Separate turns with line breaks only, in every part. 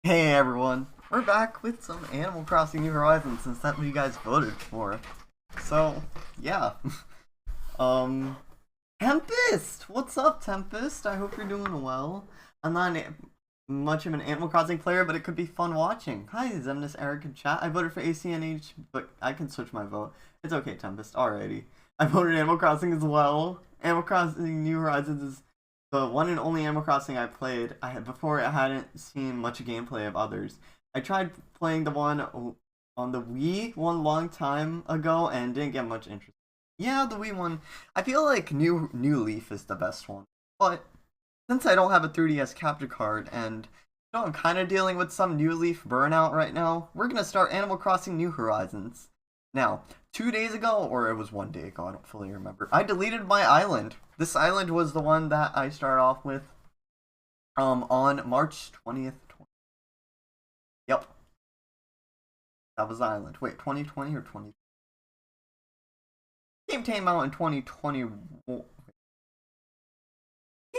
Hey everyone, we're back with some Animal Crossing New Horizons since that's what you guys voted for. So, yeah. um, Tempest! What's up, Tempest? I hope you're doing well. I'm not much of an Animal Crossing player, but it could be fun watching. Hi, Xemnas, Eric, and chat. I voted for ACNH, but I can switch my vote. It's okay, Tempest. Alrighty. I voted Animal Crossing as well. Animal Crossing New Horizons is the one and only Animal Crossing I played. I hadn't seen much gameplay of others. I tried playing the one on the Wii one long time ago and didn't get much interest. Yeah, the Wii one. I feel like New Leaf is the best one, but since I don't have a 3DS capture card and I'm kind of dealing with some New Leaf burnout right now, we're gonna start Animal Crossing New Horizons. Now, 2 days ago, or it was one day ago, I don't fully remember, I deleted my island. This island was the one that I started off with on March 20th. Yep, that was the island. Wait, 2020 or 20? Game came out in 2020. Game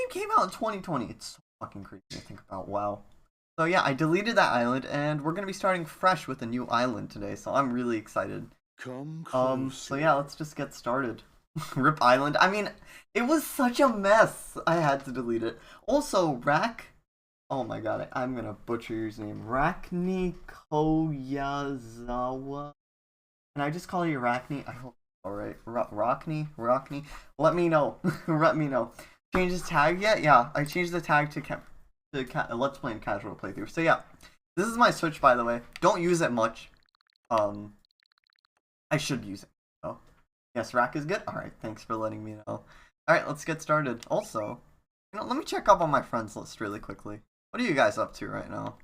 came out in 2020. It's so fucking crazy to think about. Wow. So yeah, I deleted that island, and we're gonna be starting fresh with a new island today. So I'm really excited.
Come closer.
So yeah, let's just get started. Rip Island. I mean, it was such a mess. I had to delete it. Also, Oh my god, I'm gonna butcher your name. Rakni Koyazawa. Can I just call you Rakni? I hope. Alright. Rockney. Let me know. Let me know. Change this tag yet? Yeah, I changed the tag to Let's Play in casual playthrough. So yeah, this is my Switch, by the way. Don't use it much. I should use it. Oh, yes, Rack is good. All right, thanks for letting me know. All right, let's get started. Also, let me check up on my friends list really quickly. What are you guys up to right now?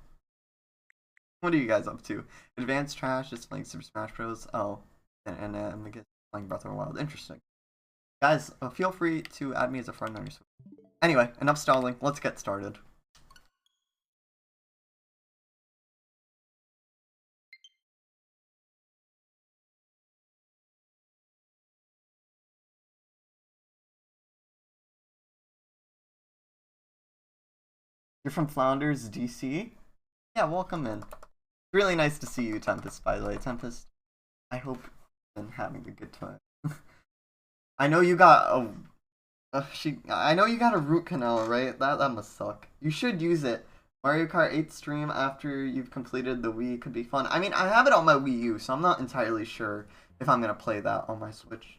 What are you guys up to? Advanced Trash is playing Super Smash Bros. Oh, and I guess playing Breath of the Wild. Interesting. Guys, feel free to add me as a friend on your Switch. Anyway, enough stalling. Let's get started. You're from Flounders, DC? Yeah, welcome in. Really nice to see you, Tempest, by the way. Tempest, I hope you've been having a good time. I know you got I know you got a root canal, right? That must suck. You should use it. Mario Kart 8 stream after you've completed the Wii could be fun. I mean, I have it on my Wii U, so I'm not entirely sure if I'm gonna play that on my Switch.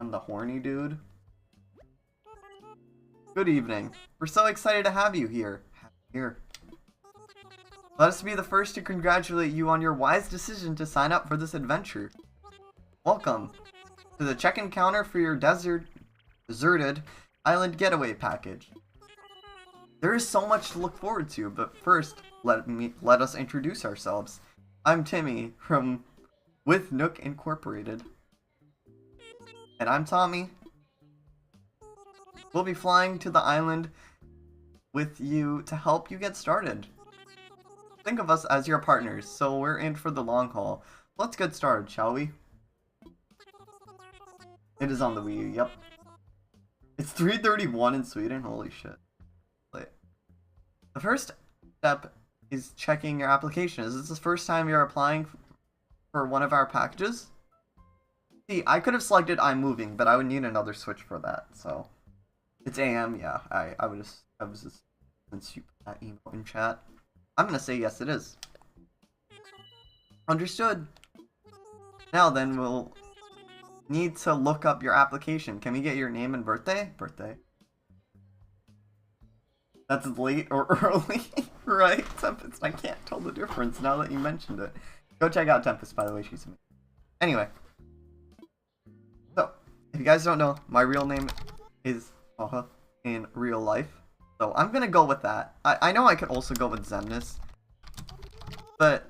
I'm the horny dude. Good evening. We're so excited to have you here. Let us be the first to congratulate you on your wise decision to sign up for this adventure. Welcome to the check-in counter for your deserted island getaway package. There is so much to look forward to, but first, let us introduce ourselves. I'm Timmy from With Nook Incorporated. And I'm Tommy. We'll be flying to the island with you to help you get started. Think of us as your partners, so we're in for the long haul. Let's get started, shall we? It is on the Wii U, yep. It's 3:31 in Sweden, holy shit. Wait. The first step is checking your application. Is this the first time you're applying for one of our packages? See, I could have selected I'm moving, but I would need another Switch for that, so. It's AM, yeah. I was just, since you put that emote in chat. I'm gonna say yes, it is. Understood. Now then, we'll need to look up your application. Can we get your name and birthday? Birthday. That's late or early, right? Tempest, I can't tell the difference now that you mentioned it. Go check out Tempest, by the way, she's amazing. Anyway. So, if you guys don't know, my real name is in real life. So I'm gonna go with that. I know I could also go with Xemnas, but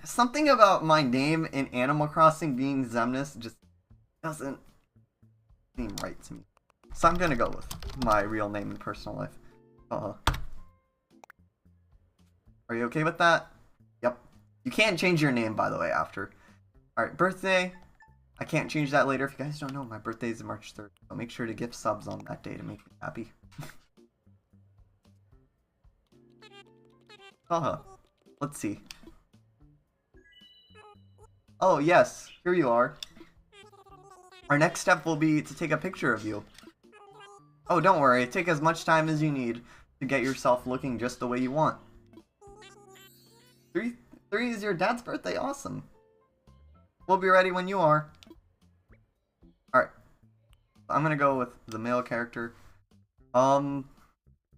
something about my name in Animal Crossing being Xemnas just doesn't seem right to me. So I'm gonna go with my real name in personal life. Are you okay with that? Yep. You can't change your name, by the way, after. Alright, birthday. I can't change that later. If you guys don't know, my birthday is March 3rd. So make sure to give subs on that day to make me happy. Let's see. Oh, yes. Here you are. Our next step will be to take a picture of you. Oh, don't worry. Take as much time as you need to get yourself looking just the way you want. Three is your dad's birthday? Awesome. We'll be ready when you are. Alright. I'm gonna go with the male character.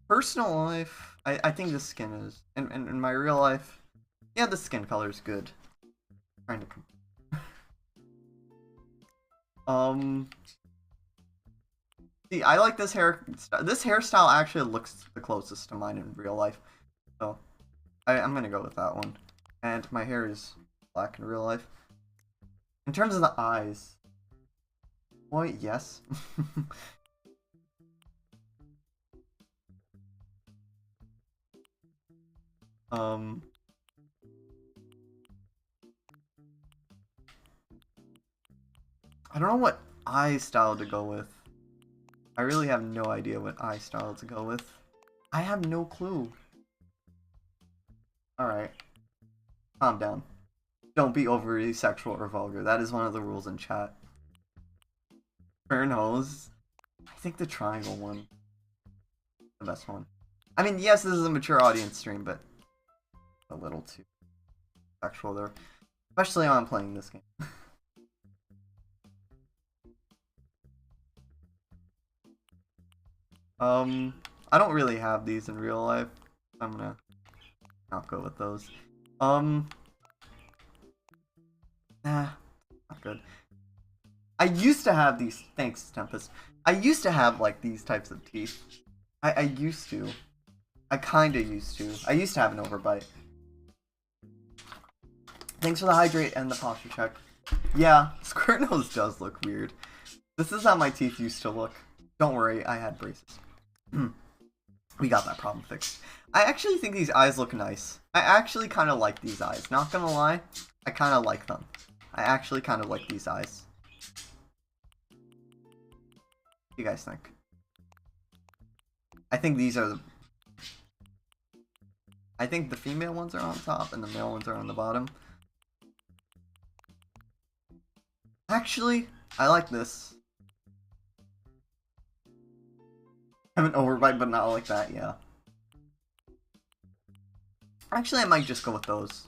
Personal life, I think the skin is. In my real life, yeah, the skin color is good. Trying to see, I like this hairstyle actually looks the closest to mine in real life. So, I'm gonna go with that one. And my hair is black in real life. In terms of the eyes, boy, yes. I don't know what eye style to go with. I really have no idea what eye style to go with. I have no clue. Alright. Calm down. Don't be overly sexual or vulgar. That is one of the rules in chat. Fair nose. I think the triangle one. The best one. I mean, yes, this is a mature audience stream, but a little too sexual there. Especially when I'm playing this game. I don't really have these in real life. I'm gonna not go with those. Not good. I used to have these. Thanks, Tempest. I used to have like these types of teeth. I used to. I kinda used to. I used to have an overbite. Thanks for the hydrate and the posture check. Yeah, squirt nose does look weird. This is how my teeth used to look. Don't worry, I had braces. We got that problem fixed. I actually think these eyes look nice. I actually kind of like these eyes. Not gonna lie, I kind of like them. I actually kind of like these eyes. What do you guys think? I think these are the... I think the female ones are on top and the male ones are on the bottom. Actually, I like this. I have an overbite, but not like that, yeah. Actually, I might just go with those.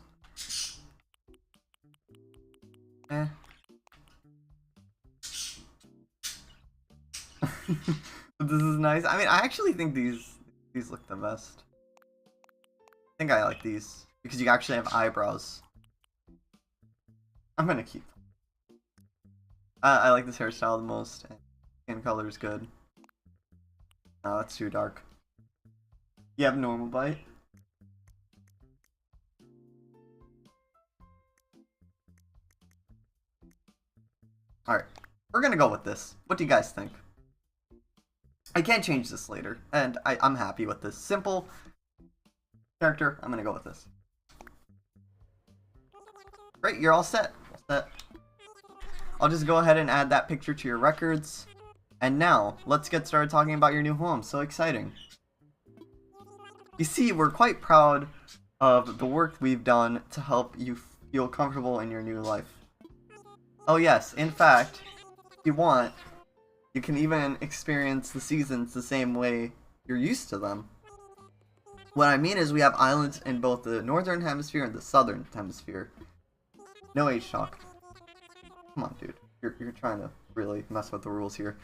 Eh. This is nice. I mean, I actually think these look the best. I think I like these because you actually have eyebrows. I'm gonna keep them. I like this hairstyle the most. Skin color is good. Oh, that's too dark. You have normal bite. Alright, we're gonna go with this. What do you guys think? I can't change this later, and I'm happy with this. Simple character, I'm gonna go with this. Great, you're all set. All set. I'll just go ahead and add that picture to your records. And now, let's get started talking about your new home. So exciting. You see, we're quite proud of the work we've done to help you feel comfortable in your new life. Oh yes, in fact, if you want, you can even experience the seasons the same way you're used to them. What I mean is we have islands in both the northern hemisphere and the southern hemisphere. No age talk. Come on, dude. You're trying to really mess with the rules here.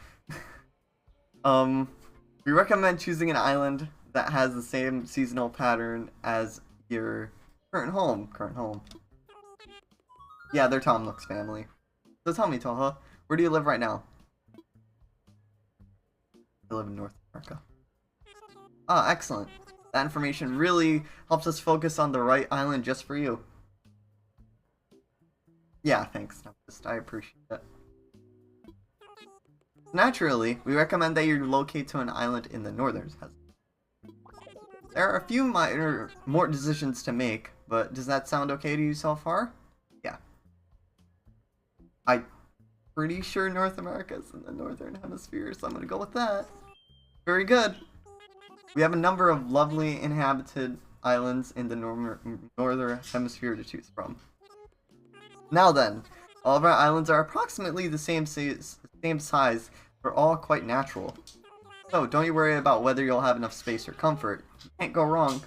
We recommend choosing an island that has the same seasonal pattern as your current home. Yeah, they're Tom Nook's family. So tell me, Toha, where do you live right now? I live in North America. Ah, excellent. That information really helps us focus on the right island just for you. Yeah, thanks, Tempest. I appreciate it. Naturally, we recommend that you locate to an island in the northern hemisphere. There are a few more decisions to make, but does that sound okay to you so far? Yeah. I'm pretty sure North America is in the northern hemisphere, so I'm gonna go with that. Very good. We have a number of lovely inhabited islands in the northern hemisphere to choose from. Now then, all of our islands are approximately the same size. They're all quite natural. So don't you worry about whether you'll have enough space or comfort. You can't go wrong.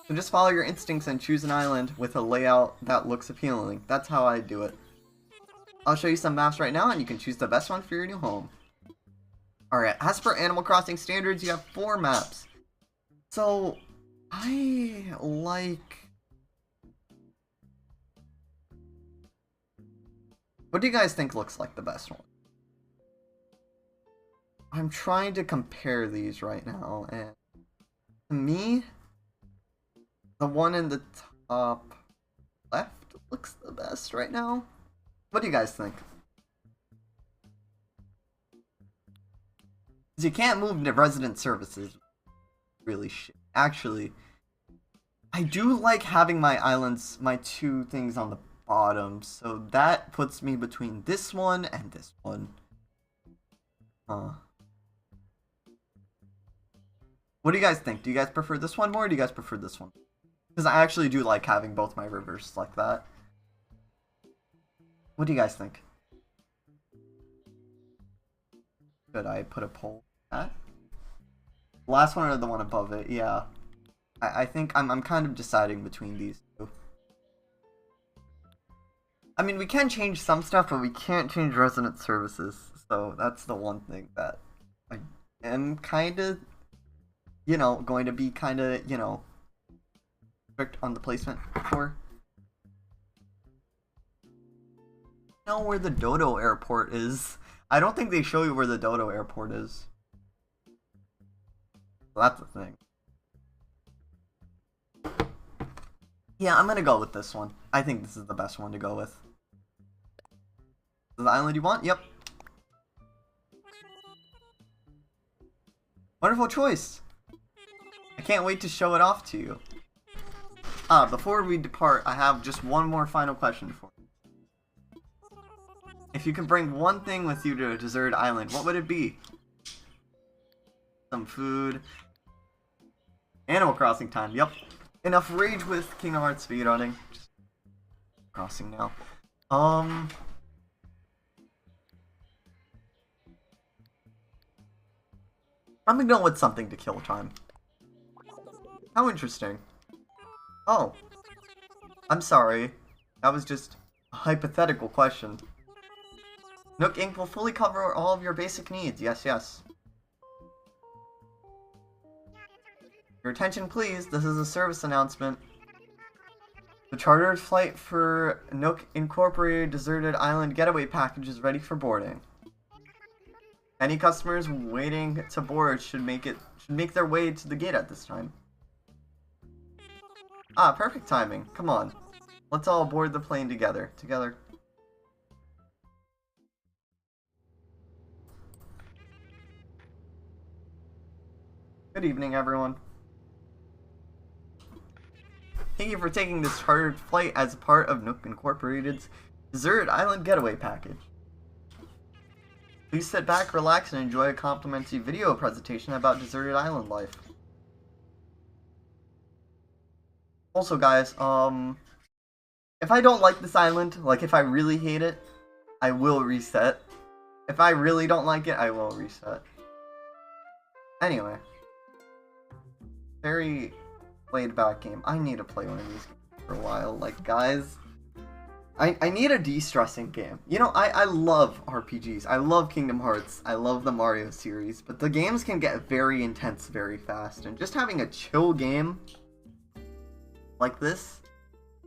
So just follow your instincts and choose an island with a layout that looks appealing. That's how I do it. I'll show you some maps right now and you can choose the best one for your new home. Alright, as per Animal Crossing standards, you have 4 maps. So, I like... What do you guys think looks like the best one? I'm trying to compare these right now, and to me, the one in the top left looks the best right now. What do you guys think? Because you can't move to resident services. Really shit. Actually, I do like having my islands, my 2 things on the bottom, so that puts me between this one and this one. What do you guys think? Do you guys prefer this one more, or do you guys prefer this one? Because I actually do like having both my rivers like that. What do you guys think? Should I put a poll on that? Last one or the one above it? Yeah. I think I'm kind of deciding between these 2. I mean, we can change some stuff, but we can't change resident services. So that's the one thing that I am kind of, you know, going to be kind of, you know, strict on the placement for. Know where the Dodo Airport is. I don't think they show you where the Dodo Airport is. So that's the thing. Yeah, I'm gonna go with this one. I think this is the best one to go with. Is the island you want? Yep. Wonderful choice. I can't wait to show it off to you. Before we depart, I have just one more final question for you. If you could bring one thing with you to a deserted island, what would it be? Some food. Animal Crossing time, yep. Enough rage with Kingdom Hearts speedrunning. Just crossing now. I'm gonna go with something to kill time. How interesting. Oh. I'm sorry. That was just a hypothetical question. Nook Inc. will fully cover all of your basic needs. Yes, yes. Your attention please, this is a service announcement. The chartered flight for Nook Incorporated Deserted Island Getaway Package is ready for boarding. Any customers waiting to board should make their way to the gate at this time. Ah, perfect timing. Come on. Let's all board the plane together. Good evening, everyone. Thank you for taking this chartered flight as a part of Nook Incorporated's Deserted Island Getaway Package. Please sit back, relax, and enjoy a complimentary video presentation about deserted island life. Also, guys, if I don't like this island, like if I really hate it, I will reset. If I really don't like it, I will reset. Anyway. Very laid back game. I need to play one of these games for a while. Like, guys, I need a de-stressing game. You know, I love RPGs. I love Kingdom Hearts. I love the Mario series. But the games can get very intense very fast. And just having a chill game like this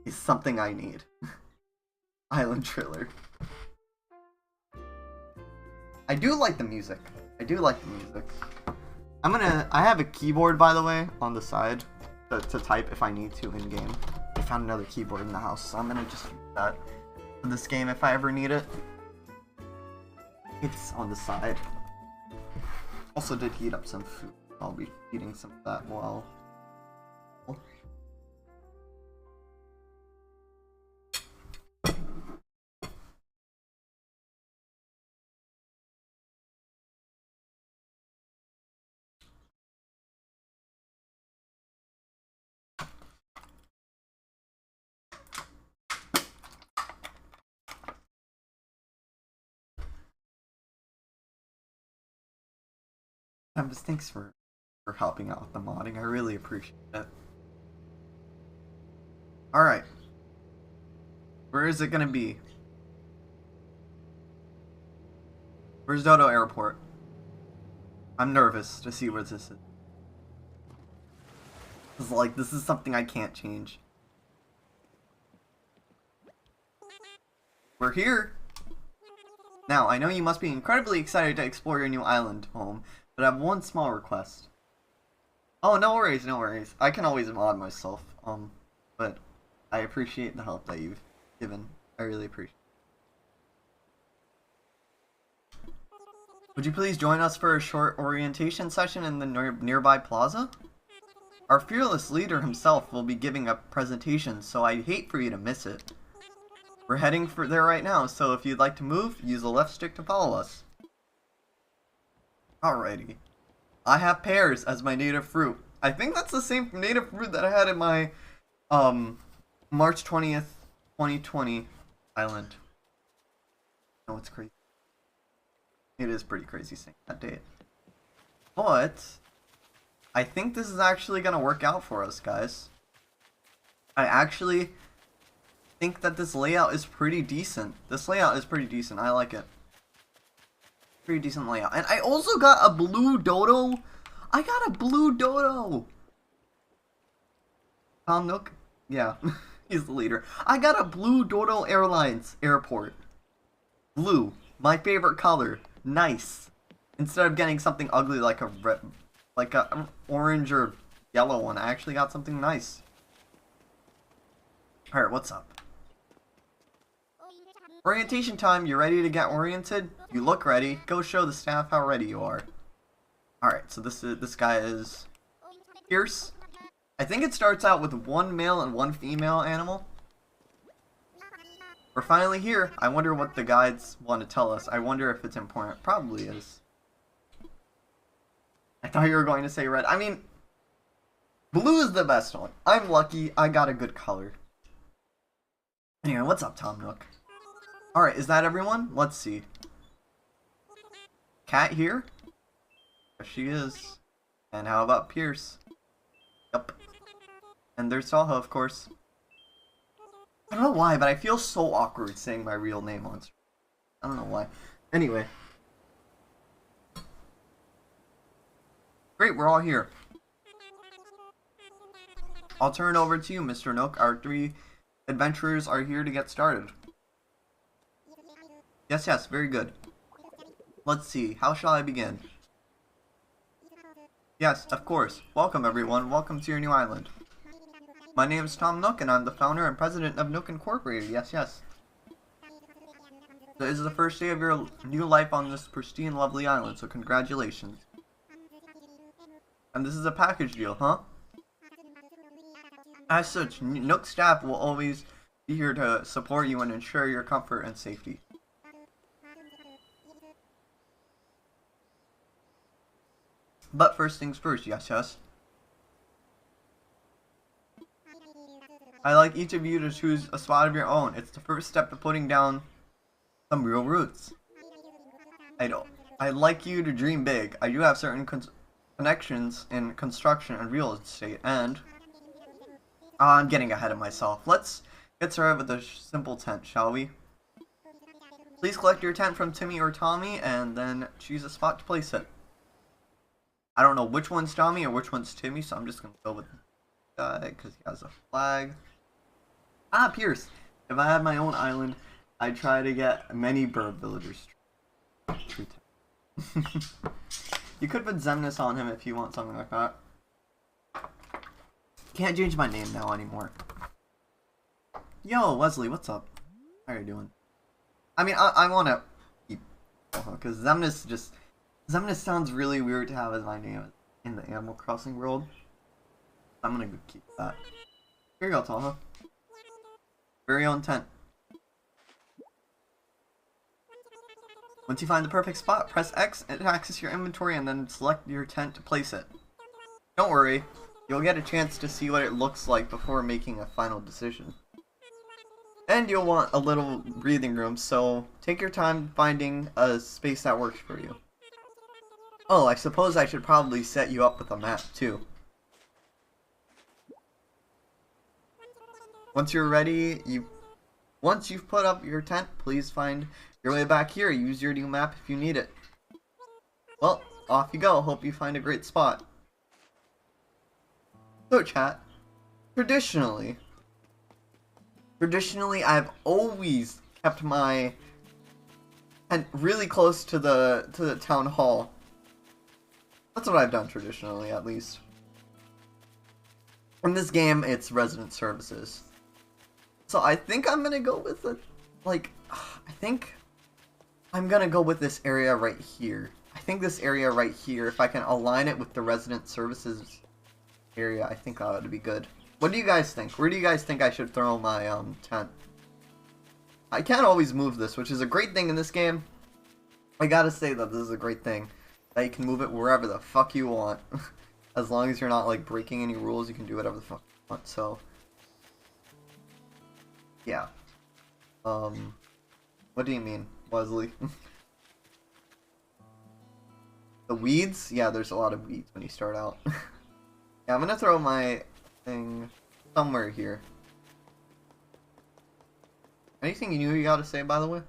is something I need. Island Triller. I do like the music. I have a keyboard, by the way, on the side to type if I need to in-game. I found another keyboard in the house, so I'm gonna just use that for this game if I ever need it. It's on the side. Also did heat up some food. I'll be eating some of that while... Tempest, thanks for helping out with the modding. I really appreciate it. Alright. Where is it gonna be? Where's Dodo Airport? I'm nervous to see where this is. It's like, this is something I can't change. We're here! Now, I know you must be incredibly excited to explore your new island home, but I have one small request. Oh, no worries, no worries. I can always mod myself, but I appreciate the help that you've given. I really appreciate it. Would you please join us for a short orientation session in the nearby plaza? Our fearless leader himself will be giving a presentation, so I'd hate for you to miss it. We're heading for there right now, so if you'd like to move, use the left stick to follow us. Alrighty. I have pears as my native fruit. I think that's the same native fruit that I had in my, March 20th, 2020 island. Oh, it's crazy. It is pretty crazy saying that date. But I think this is actually gonna work out for us, guys. I actually think that this layout is pretty decent. This layout is pretty decent. I like it. Pretty decent layout. And I also got a blue dodo. I got a blue dodo. Tom Nook? Yeah, he's the leader. I got a blue Dodo Airlines airport. Blue. My favorite color. Nice. Instead of getting something ugly like a red, like a orange or yellow one, I actually got something nice. Alright, what's up? Orientation time. You ready to get oriented? You look ready. Go show the staff how ready you are. Alright, so this guy is Pierce. I think it starts out with one male and one female animal. We're finally here. I wonder what the guides want to tell us. I wonder if it's important. Probably is. I thought you were going to say red. I mean, blue is the best one. I'm lucky. I got a good color. Anyway, what's up, Tom Nook? Alright, is that everyone? Let's see. Cat here? There she is. And how about Pierce? Yep. And there's Tahoe, of course. I don't know why, but I feel so awkward saying my real name on screen. I don't know why. Anyway. Great, we're all here. I'll turn it over to you, Mr. Nook. Our 3 adventurers are here to get started. Yes, very good. Let's see, how shall I begin? Yes, of course. Welcome, everyone. Welcome to your new island. My name is Tom Nook, and I'm the founder and president of Nook Incorporated. Yes. This is the first day of your new life on this pristine, lovely island, so congratulations. And this is a package deal, huh? As such, Nook staff will always be here to support you and ensure your comfort and safety. But first things first, yes. I'd like each of you to choose a spot of your own. It's the first step to putting down some real roots. I'd like you to dream big. I do have certain connections in construction and real estate, and I'm getting ahead of myself. Let's get started with a simple tent, shall we? Please collect your tent from Timmy or Tommy, and then choose a spot to place it. I don't know which one's Tommy or which one's Timmy, so I'm just gonna go with the guy because he has a flag. Ah, Pierce. If I had my own island, I'd try to get many bird villagers. You could put Xemnas on him if you want something like that. Can't change my name now anymore. Yo, Wesley, what's up? How are you doing? I mean, I want to keep, because Xemnas sounds really weird to have as my name in the Animal Crossing world. I'm gonna go keep that. Here you go, Tahoe. Very own tent. Once you find the perfect spot, press X and access your inventory and then select your tent to place it. Don't worry, you'll get a chance to see what it looks like before making a final decision. And you'll want a little breathing room, so take your time finding a space that works for you. Oh, I suppose I should probably set you up with a map, too. Once you're ready, once you've put up your tent, please find your way back here. Use your new map if you need it. Well, off you go. Hope you find a great spot. So, chat, traditionally, I've always kept my tent really close to the town hall. That's what I've done traditionally, at least. In this game, it's resident services. So I think I'm gonna go with I think I'm gonna go with this area right here. I think this area right here, if I can align it with the resident services area, I think that would be good. What do you guys think? Where do you guys think I should throw my tent? I can't always move this, which is a great thing in this game. I gotta say that this is a great thing. That you can move it wherever the fuck you want. As long as you're not like breaking any rules, you can do whatever the fuck you want, so yeah. What do you mean, Wesley? The weeds? Yeah, there's a lot of weeds when you start out. Yeah, I'm gonna throw my thing somewhere here. Anything new you gotta say, by the way?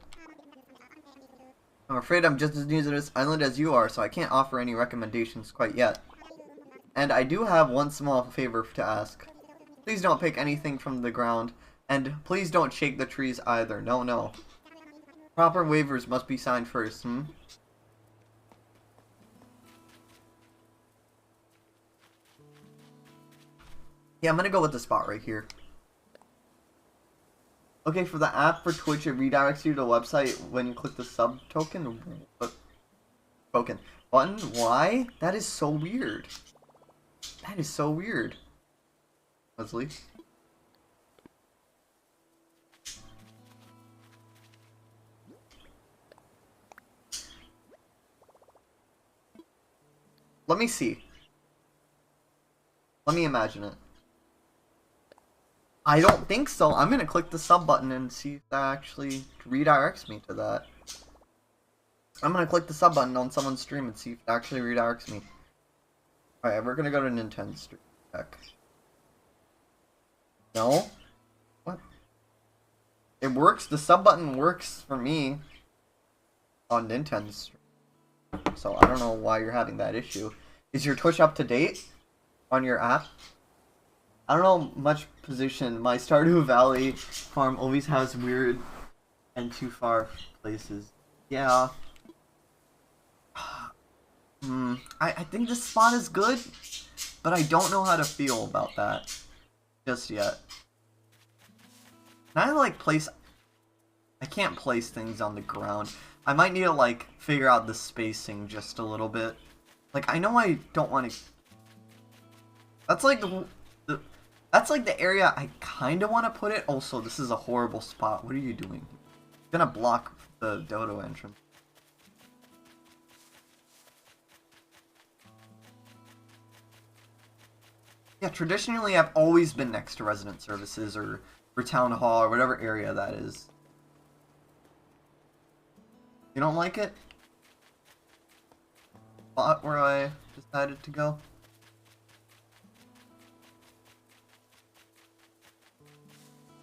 I'm afraid I'm just as new to this island as you are, so I can't offer any recommendations quite yet. And I do have one small favor to ask. Please don't pick anything from the ground, and please don't shake the trees either. No, no. Proper waivers must be signed first, Yeah, I'm gonna go with the spot right here. Okay, for the app for Twitch, it redirects you to the website when you click the sub token. Token button? Why? That is so weird. That is so weird. Leslie? Let me see. Let me imagine it. I don't think so. I'm gonna click the sub button and see if that actually redirects me to that. I'm gonna click the sub button on someone's stream and see if it actually redirects me. Alright, we're gonna go to Nintendo stream. Check. No? What? It works. The sub button works for me on Nintendo stream. So I don't know why you're having that issue. Is your Twitch up to date on your app? I don't know much position. My Stardew Valley farm always has weird and too far places. Yeah. I think this spot is good, but I don't know how to feel about that just yet. Can I like place... I can't place things on the ground. I might need to like figure out the spacing just a little bit. Like I know I don't want to... That's like that's like the area I kind of want to put it. Also, this is a horrible spot. What are you doing? You're gonna block the dodo entrance. Yeah, traditionally I've always been next to resident services or town hall or whatever area that is. You don't like it? Spot where I decided to go?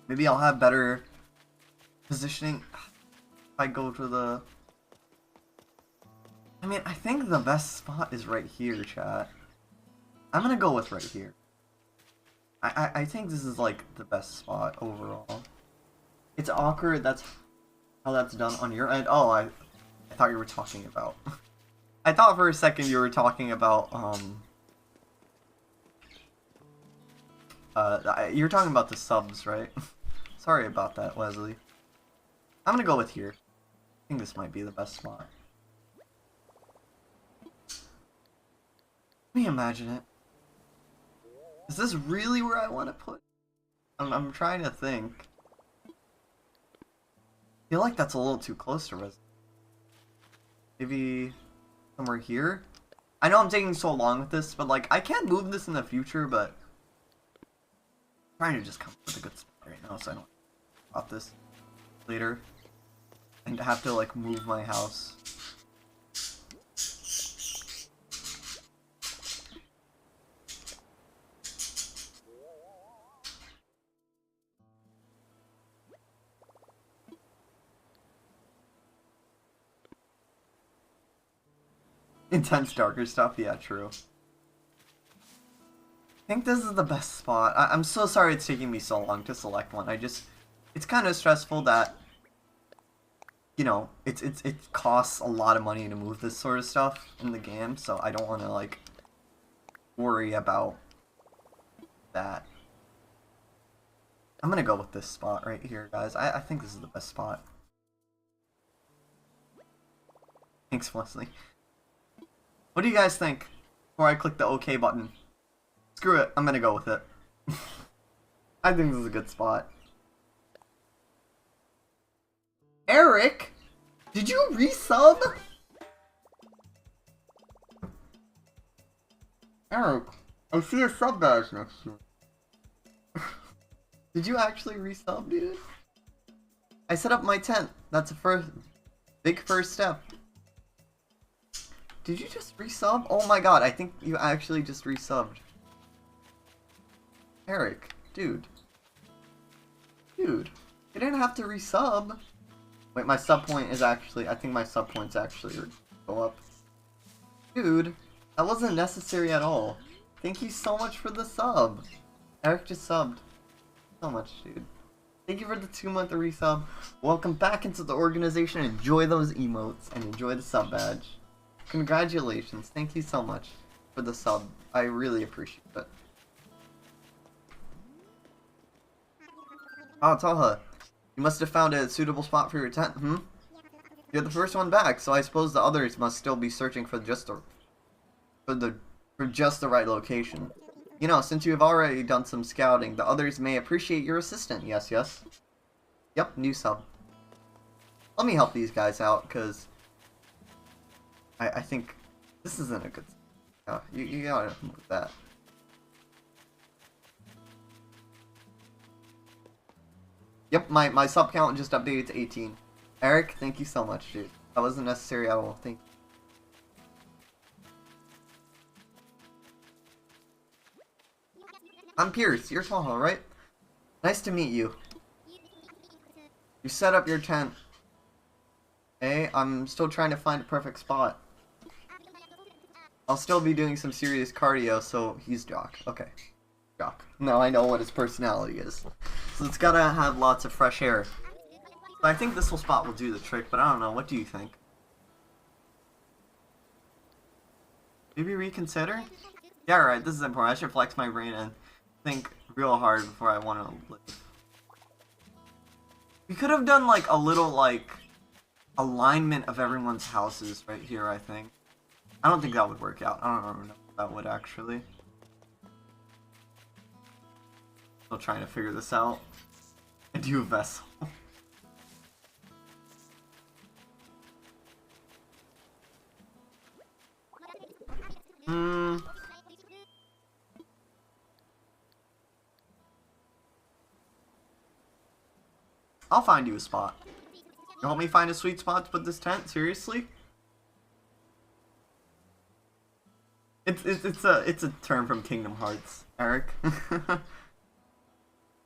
Maybe I'll have better positioning if I go to the... I mean, I think the best spot is right here, chat. I'm gonna go with right here. I think this is like the best spot overall. It's awkward, that's how that's done on your end. Oh, I thought you were talking about... I thought for a second you were talking about, you're talking about the subs, right? Sorry about that, Wesley. I'm gonna go with here. I think this might be the best spot. Let me imagine it. Is this really where I want to put? I'm trying to think. I feel like that's a little too close to Resident. Maybe somewhere here? I know I'm taking so long with this, but like I can move this in the future, but I'm trying to just come up with a good spot right now so I don't about this later and have to like move my house. Intense darker stuff, yeah, true. I think this is the best spot. I'm so sorry it's taking me so long to select one. It's kind of stressful that, you know, it costs a lot of money to move this sort of stuff in the game, so I don't want to, like, worry about that. I'm gonna go with this spot right here, guys. I think this is the best spot. Thanks, Wesley. What do you guys think before I click the OK button? Screw it, I'm gonna go with it. I think this is a good spot. Eric, did you resub? Eric, I see a sub badge next to you. Did you actually resub, dude? I set up my tent. That's a big first step. Did you just resub? Oh my god, I think you actually just resubbed. Eric, dude. Dude, you didn't have to resub. Wait, my sub point is actually, I think my sub points actually go up. Dude, that wasn't necessary at all. Thank you so much for the sub. Eric just subbed. So much, dude. Thank you for the 2-month resub. Welcome back into the organization. Enjoy those emotes and enjoy the sub badge. Congratulations. Thank you so much for the sub. I really appreciate it. Oh, Taha. You must have found a suitable spot for your tent, hmm? You're the first one back, so I suppose the others must still be searching for just the right location. You know, since you have already done some scouting, the others may appreciate your assistance. Yes, yes. Yep, new sub. Let me help these guys out, because I think this isn't a good... Oh, you gotta move that. Yep, my sub count just updated to 18. Eric, thank you so much, dude. That wasn't necessary at all. Thank you. I'm Pierce, you're Taha, right? Nice to meet you. You set up your tent. Hey, I'm still trying to find a perfect spot. I'll still be doing some serious cardio, so he's Jock. Okay. Jock. Now I know what his personality is. So it's gotta have lots of fresh air. So I think this whole spot will do the trick, but I don't know. What do you think? Maybe reconsider? Yeah, right. This is important. I should flex my brain and think real hard before I want to live. We could have done like a little like alignment of everyone's houses right here, I think. I don't think that would work out. I don't know if that would actually. Still trying to figure this out. And do a vessel. I'll find you a spot. You help me find a sweet spot to put this tent? Seriously? It's a term from Kingdom Hearts, Eric.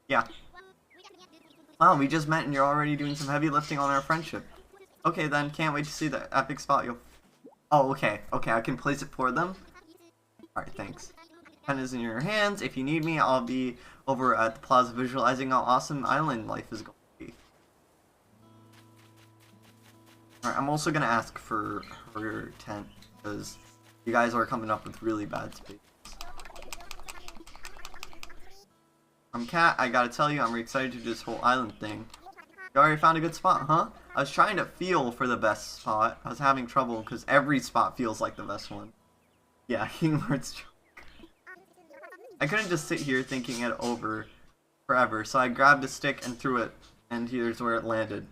Yeah. Wow, we just met and you're already doing some heavy lifting on our friendship. Okay then, can't wait to see the epic spot you'll... Oh, okay. Okay, I can place it for them? Alright, thanks. Pen is in your hands. If you need me, I'll be over at the plaza visualizing how awesome island life is going to be. Alright, I'm also gonna ask for her tent, because you guys are coming up with really bad space. I'm Kat, I gotta tell you, I'm really excited to do this whole island thing. You already found a good spot, huh? I was trying to feel for the best spot. I was having trouble, because every spot feels like the best one. Yeah, Kingdom Hearts joke. I couldn't just sit here thinking it over forever, so I grabbed a stick and threw it, and here's where it landed.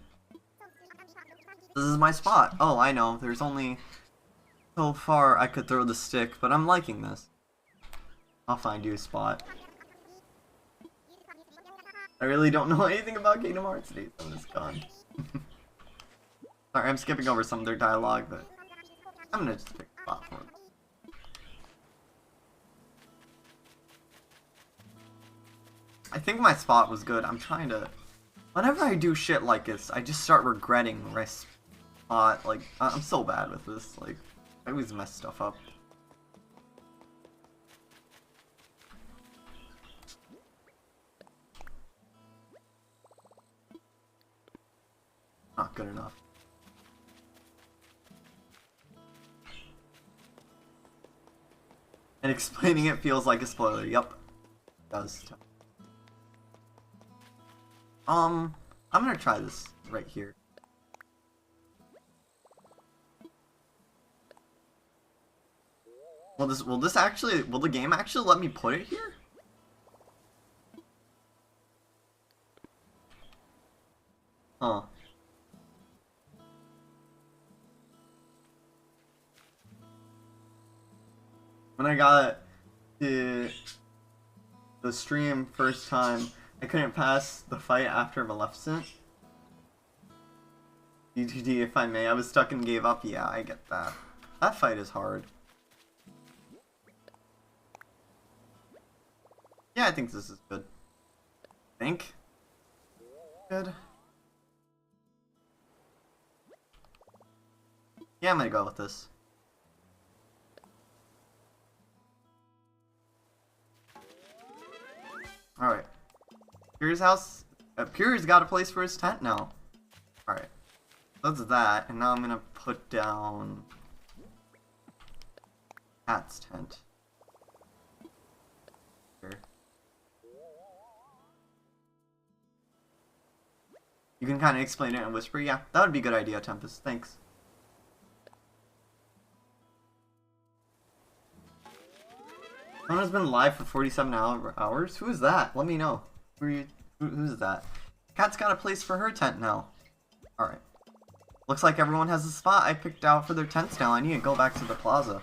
This is my spot. Oh, I know, there's only so far I could throw the stick, but I'm liking this. I'll find you a spot. I really don't know anything about Kingdom Hearts today, so I'm just gone. Sorry, I'm skipping over some of their dialogue, but I'm gonna just pick a spot for them. I think my spot was good. I'm trying to... Whenever I do shit like this, I just start regretting where I spot. Like, I'm so bad with this. Like, I always mess stuff up. Not good enough. And explaining it feels like a spoiler. Yep. It does. I'm gonna try this right here. Will the game actually let me put it here? Huh. When I got the stream first time, I couldn't pass the fight after Maleficent. DTD if I may, I was stuck and gave up. Yeah, I get that. That fight is hard. Yeah, I think this is good. Think? Good. Yeah, I'm gonna go with this. Alright. Pierre's house. Pierre's got a place for his tent now. Alright. That's that. And now I'm gonna put down Cat's tent. Here. You can kind of explain it and whisper. Yeah, that would be a good idea, Tempest. Thanks. Someone has been live for 47 hours? Who is that? Let me know. Who's that? Cat's got a place for her tent now. Alright. Looks like everyone has a spot I picked out for their tents now. I need to go back to the plaza.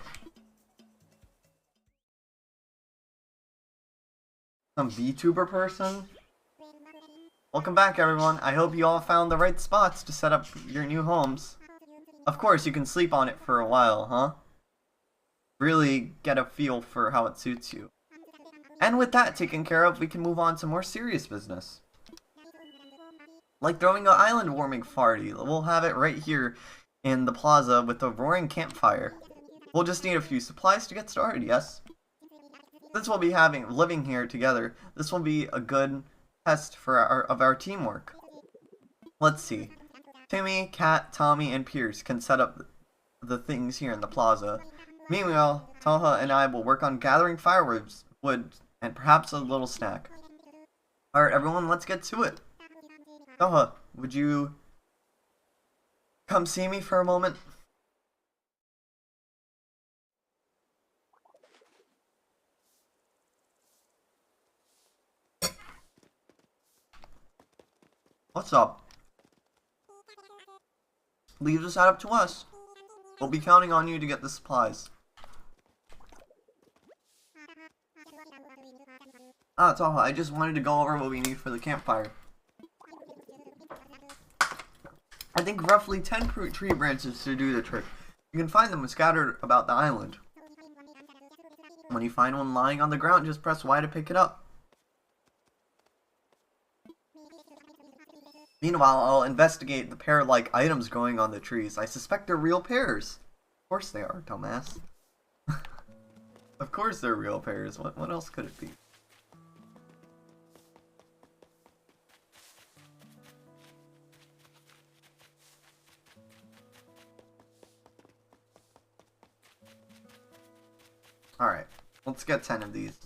Some VTuber person? Welcome back, everyone. I hope you all found the right spots to set up your new homes. Of course, you can sleep on it for a while, huh? Really get a feel for how it suits you. And with that taken care of, we can move on to more serious business. Like throwing an island warming party. We'll have it right here in the plaza with a roaring campfire. We'll just need a few supplies to get started, yes? Since we'll be living here together, this will be a good test for our teamwork. Let's see. Timmy, Kat, Tommy, and Pierce can set up the things here in the plaza. Meanwhile, Taha and I will work on gathering firewood, and perhaps a little snack. Alright, everyone, let's get to it. Taha, would you come see me for a moment? What's up? Leave this out up to us. We'll be counting on you to get the supplies. Ah, Taha, I just wanted to go over what we need for the campfire. I think roughly 10 tree branches to do the trick. You can find them scattered about the island. When you find one lying on the ground, just press Y to pick it up. Meanwhile, I'll investigate the pear-like items growing on the trees. I suspect they're real pears. Of course they are, dumbass. Of course they're real pears. What else could it be? Alright, let's get 10 of these.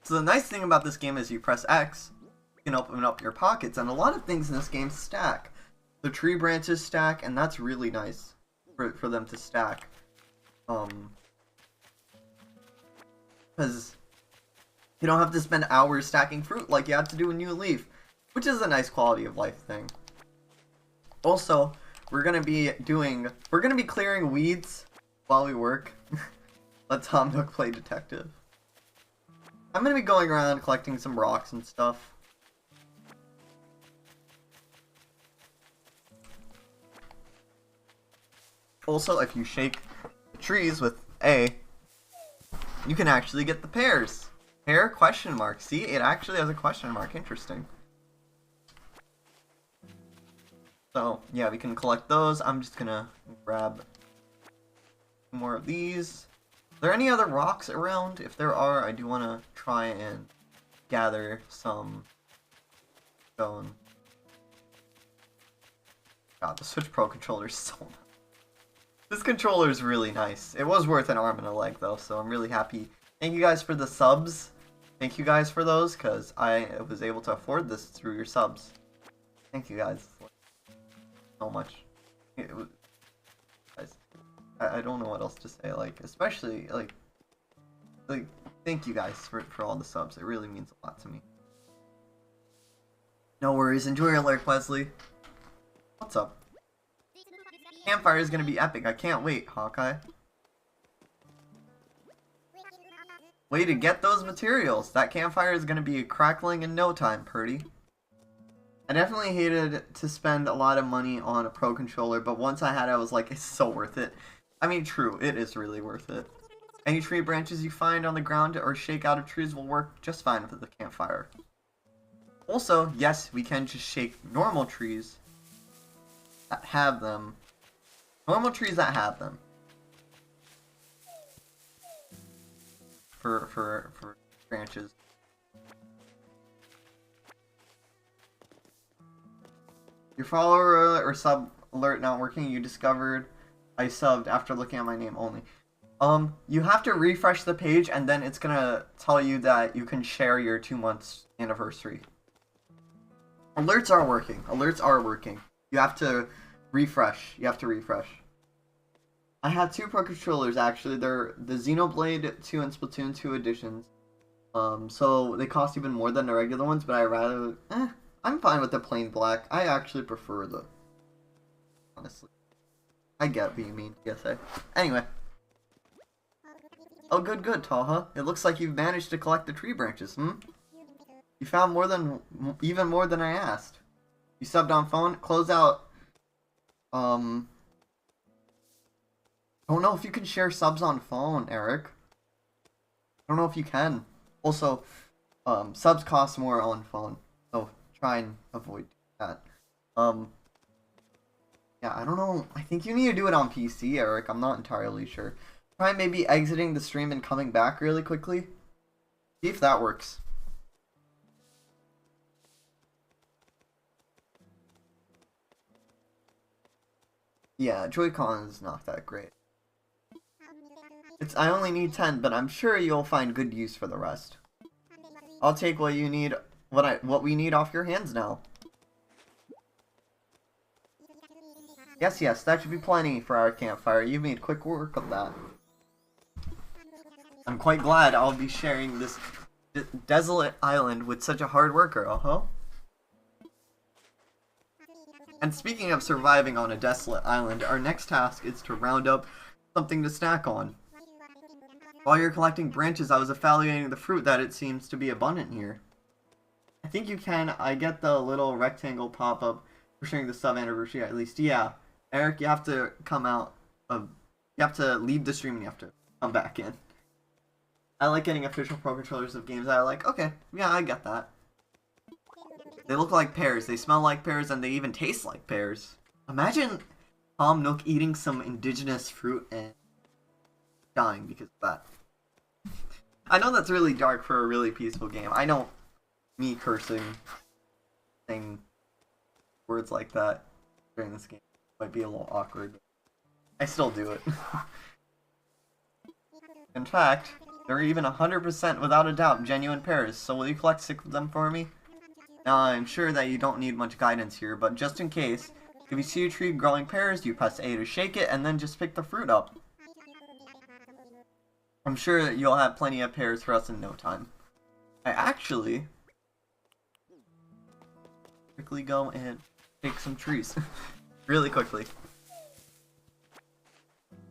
So the nice thing about this game is you press X, you can open up your pockets, and a lot of things in this game stack. The tree branches stack, and that's really nice for them to stack. Because you don't have to spend hours stacking fruit like you have to do in New Leaf, which is a nice quality of life thing. Also, we're gonna be clearing weeds while we work. Let Tom Nook play detective. I'm gonna be going around collecting some rocks and stuff. Also, if you shake the trees with A, you can actually get the pears. Hair question mark. See, it actually has a question mark. Interesting. So, yeah, we can collect those. I'm just gonna grab more of these. Are there any other rocks around? If there are, I do want to try and gather some stone. God, the Switch Pro controller is so nice. This controller is really nice. It was worth an arm and a leg, though, so I'm really happy. Thank you guys for the subs. Thank you guys for those, because I was able to afford this through your subs. Thank you guys so much. Guys, I don't know what else to say, like, especially, like, thank you guys for all the subs. It really means a lot to me. No worries. Enjoy your alert, Wesley. What's up? Campfire is gonna be epic. I can't wait, Hawkeye. Way to get those materials. That campfire is gonna be crackling in no time, Purdy. I definitely hated to spend a lot of money on a Pro controller, but once I had it, I was like, it's so worth it. I mean, true, it is really worth it. Any tree branches you find on the ground or shake out of trees will work just fine with the campfire. Also, yes, we can just shake normal trees that have them. Normal trees that have them. For branches. Your follower or sub alert not working, you discovered I subbed after looking at my name only. You have to refresh the page and then it's gonna tell you that you can share your 2 months anniversary. Alerts are working. Alerts are working. You have to refresh. You have to refresh. I have 2 Pro controllers actually. They're the Xenoblade 2 and Splatoon 2 editions. So they cost even more than the regular ones, but I rather I'm fine with the plain black. I actually prefer the honestly. I get what you mean, PSA. Anyway. Oh good, Taha. It looks like you've managed to collect the tree branches, You found even more than I asked. You subbed on phone. Close out. I don't know if you can share subs on phone, Eric. I don't know if you can. Also, subs cost more on phone, so try and avoid that. Yeah, I don't know. I think you need to do it on PC, Eric. I'm not entirely sure. Try maybe exiting the stream and coming back really quickly. See if that works. Yeah, Joy-Con is not that great. I only need 10, but I'm sure you'll find good use for the rest. I'll take what you need, what we need off your hands now. Yes, that should be plenty for our campfire. You made quick work of that. I'm quite glad I'll be sharing this desolate island with such a hard worker, And speaking of surviving on a desolate island, our next task is to round up something to snack on. While you're collecting branches, I was evaluating the fruit that it seems to be abundant here. I think you can. I get the little rectangle pop-up for sharing the sub anniversary at least. Yeah, Eric, you have to come out. You have to leave the stream and you have to come back in. I like getting official Pro controllers of games that I like. Okay, yeah, I get that. They look like pears, they smell like pears, and they even taste like pears. Imagine Tom Nook eating some indigenous fruit and dying because of that. I know that's really dark for a really peaceful game. I know me cursing, saying words like that during this game might be a little awkward, but I still do it. In fact, they're even 100% without a doubt genuine pears, so will you collect 6 of them for me? Now, I'm sure that you don't need much guidance here, but just in case, if you see a tree growing pears, you press A to shake it, and then just pick the fruit up. I'm sure that you'll have plenty of pears for us in no time. I actually quickly go and take some trees. Really quickly.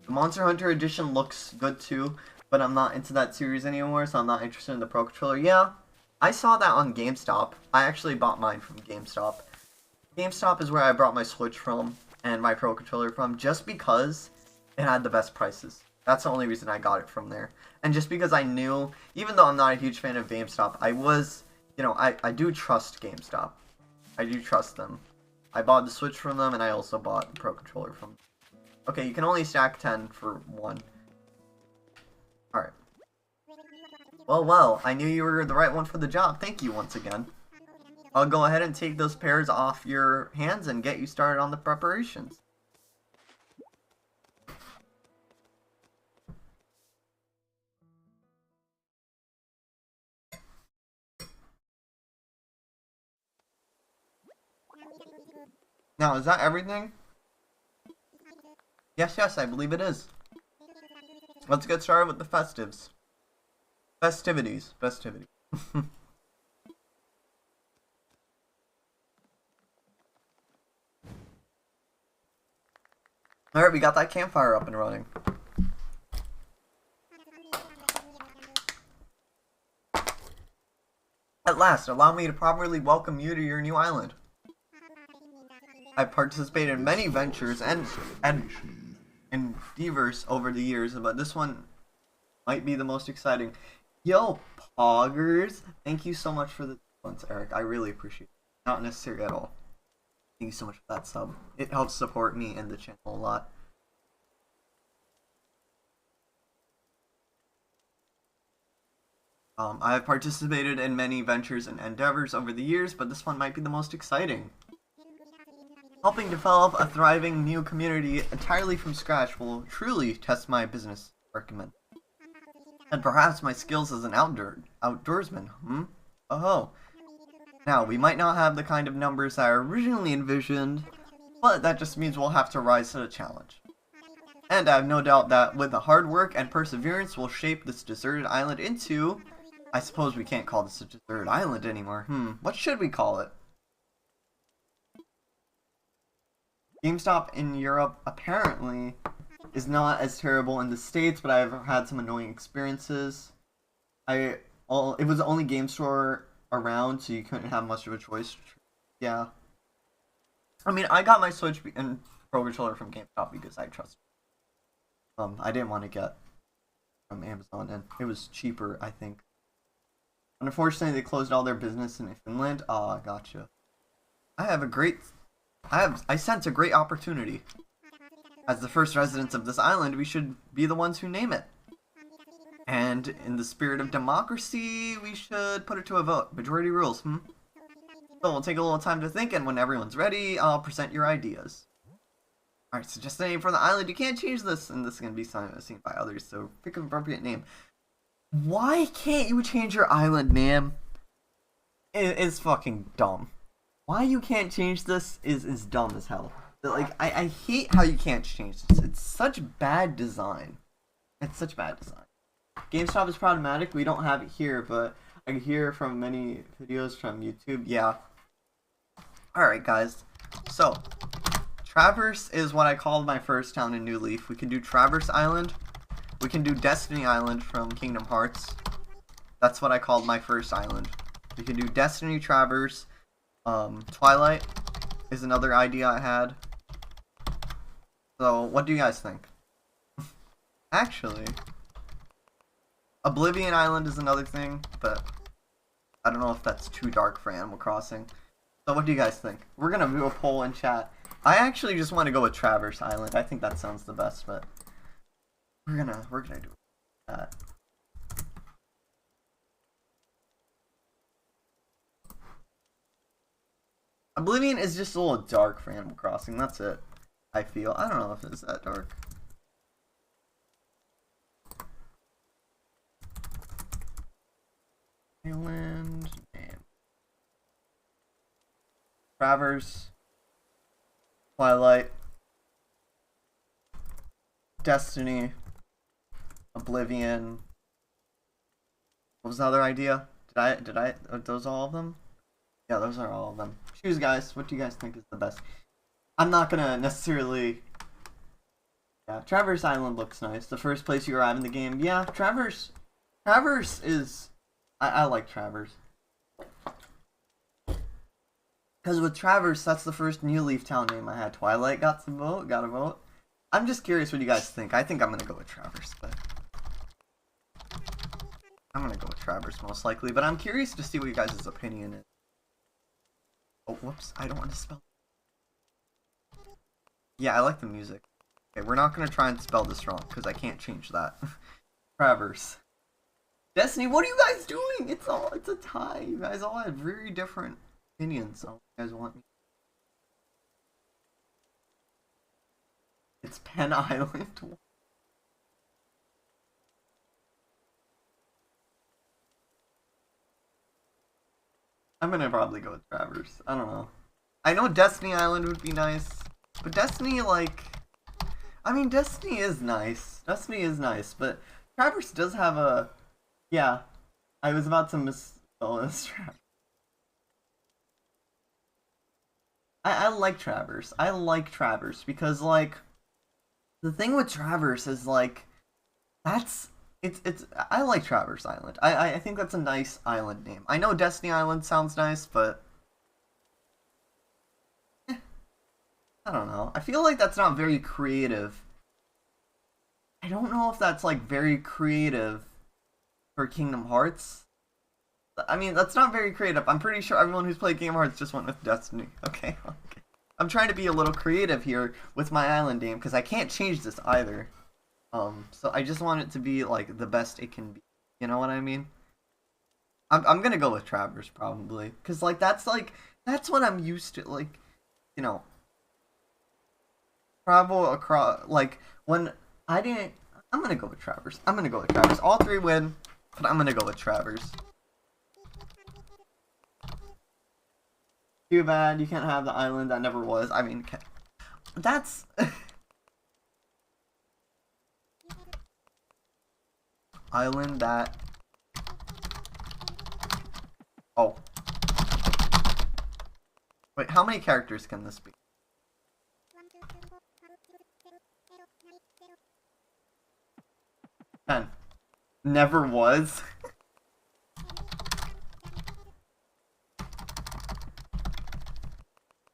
The Monster Hunter edition looks good too, but I'm not into that series anymore, so I'm not interested in the Pro Controller. Yeah, I saw that on GameStop. I actually bought mine from GameStop. GameStop is where I brought my Switch from and my Pro Controller from, just because it had the best prices. That's the only reason I got it from there. And just because I knew, even though I'm not a huge fan of GameStop, I was, you know, I do trust GameStop. I do trust them. I bought the Switch from them, and I also bought the Pro Controller from them. Okay, you can only stack 10 for one. Alright. Well, I knew you were the right one for the job. Thank you once again. I'll go ahead and take those pears off your hands and get you started on the preparations. Now, is that everything? Yes, I believe it is. Let's get started with the festivities. Alright, we got that campfire up and running. At last, allow me to properly welcome you to your new island. I've participated in many ventures and endeavors over the years, but this one might be the most exciting. Yo, poggers! Thank you so much for the ones, Eric. I really appreciate it. Not necessary at all. Thank you so much for that sub. It helps support me and the channel a lot. I have participated in many ventures and endeavors over the years, but this one might be the most exciting. Helping develop a thriving new community entirely from scratch will truly test my business acumen. And perhaps my skills as an outdoorsman, Oh. Now, we might not have the kind of numbers I originally envisioned, but that just means we'll have to rise to the challenge. And I have no doubt that with the hard work and perseverance, we'll shape this deserted island into... I suppose we can't call this a deserted island anymore. What should we call it? GameStop in Europe apparently is not as terrible in the States, but I've had some annoying experiences. It was the only game store around, so you couldn't have much of a choice. Yeah. I mean, I got my Switch and Pro Controller from GameStop because I trust it. I didn't want to get from Amazon, and it was cheaper, I think. Unfortunately, they closed all their business in Finland. Ah, gotcha. I sense a great opportunity. As the first residents of this island, we should be the ones who name it. And in the spirit of democracy, we should put it to a vote. Majority rules, So we'll take a little time to think, and when everyone's ready, I'll present your ideas. Alright, so just a name for the island. You can't change this, and this is going to be seen by others, so pick an appropriate name. Why can't you change your island name? It's fucking dumb. Why you can't change this is dumb as hell. Like, I hate how you can't change this. It's such bad design. It's such bad design. GameStop is problematic. We don't have it here, but I hear from many videos from YouTube. Yeah. Alright, guys. So, Traverse is what I called my first town in New Leaf. We can do Traverse Island. We can do Destiny Island from Kingdom Hearts. That's what I called my first island. We can do Destiny Traverse. Twilight is another idea I had. So, what do you guys think? Actually, Oblivion Island is another thing, but I don't know if that's too dark for Animal Crossing. So, what do you guys think? We're gonna do a poll in chat. I actually just want to go with Traverse Island. I think that sounds the best, but we're gonna do that. Oblivion is just a little dark for Animal Crossing, that's it. I feel. I don't know if it's that dark. Island name. Traverse. Twilight. Destiny. Oblivion. What was the other idea? Are those all of them? Yeah, those are all of them. Choose, guys. What do you guys think is the best? I'm not gonna necessarily... Yeah, Traverse Island looks nice. The first place you arrive in the game. Yeah, Traverse is... I like Traverse. Because with Traverse, that's the first New Leaf town name I had. Twilight got a vote. I'm just curious what you guys think. I think I'm gonna go with Traverse, but I'm gonna go with Traverse most likely. But I'm curious to see what you guys' opinion is. Oh, whoops! I don't want to spell. Yeah, I like the music. Okay, we're not gonna try and spell this wrong because I can't change that. Traverse. Destiny, what are you guys doing? It's a tie. You guys all have very different opinions on what you guys want me. It's Penn Island. I'm gonna probably go with Traverse. I don't know. I know Destiny Island would be nice, but Destiny, like, I mean, Destiny is nice. Destiny is nice, but Traverse does have a, yeah. I was about to misspell this. I like Traverse. I like Traverse because, like, the thing with Traverse is, like, it's I like Traverse Island. I think that's a nice island name. I know Destiny Island sounds nice, but I don't know. I feel like that's not very creative. I don't know if that's, like, very creative for Kingdom Hearts. I mean, that's not very creative. I'm pretty sure everyone who's played Kingdom Hearts just went with Destiny. Okay, okay. I'm trying to be a little creative here with my island name because I can't change this either. So I just want it to be, like, the best it can be. You know what I mean? I'm gonna go with Traverse probably because, like, that's what I'm used to. Like, you know, travel across. Like, when I didn't. I'm gonna go with Traverse. I'm gonna go with Traverse. All three win, but I'm gonna go with Traverse. Too bad you can't have the island that never was. I mean, that's island that. Oh. Wait, how many characters can this be? 10. Never was.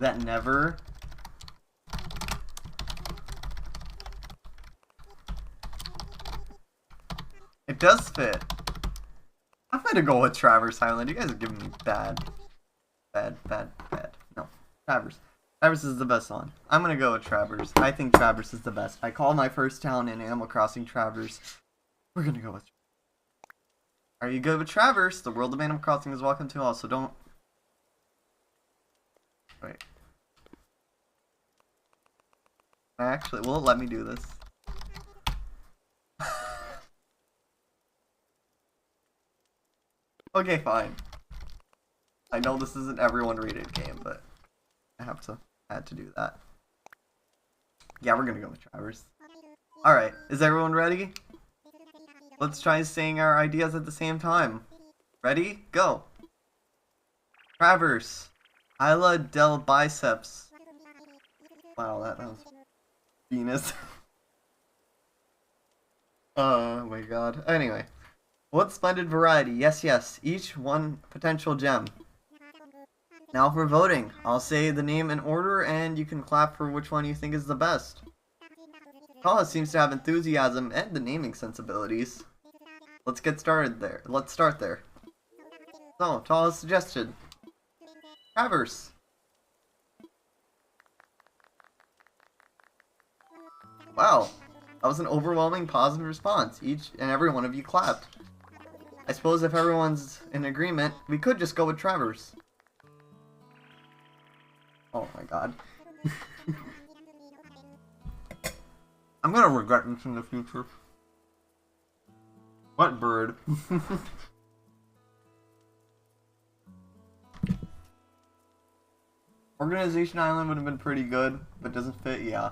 That never. It does fit. I'm gonna go with Traverse Island. You guys are giving me bad. No, Traverse. Traverse is the best one. I'm gonna go with Traverse. I think Traverse is the best. I call my first town in Animal Crossing Traverse. We're gonna go with. Are you good with Traverse? The world of Animal Crossing is welcome to all, so don't. Wait. Actually, will it let me do this? Okay, fine. I know this isn't everyone rated game, but I had to do that. Yeah, we're gonna go with Traverse. Alright, is everyone ready? Let's try saying our ideas at the same time. Ready? Go! Traverse. Isla del Biceps. Wow, that was Venus. Oh my god. Anyway. What splendid variety. Yes, yes. Each one potential gem. Now for voting. I'll say the name in order and you can clap for which one you think is the best. Taha seems to have enthusiasm and the naming sensibilities. Let's get started there. Let's start there. So, Taha's suggested. Traverse. Wow. That was an overwhelming positive response. Each and every one of you clapped. I suppose if everyone's in agreement, we could just go with Traverse. Oh my god. I'm gonna regret this in the future. What bird? Organization Island would have been pretty good, but doesn't fit, yeah.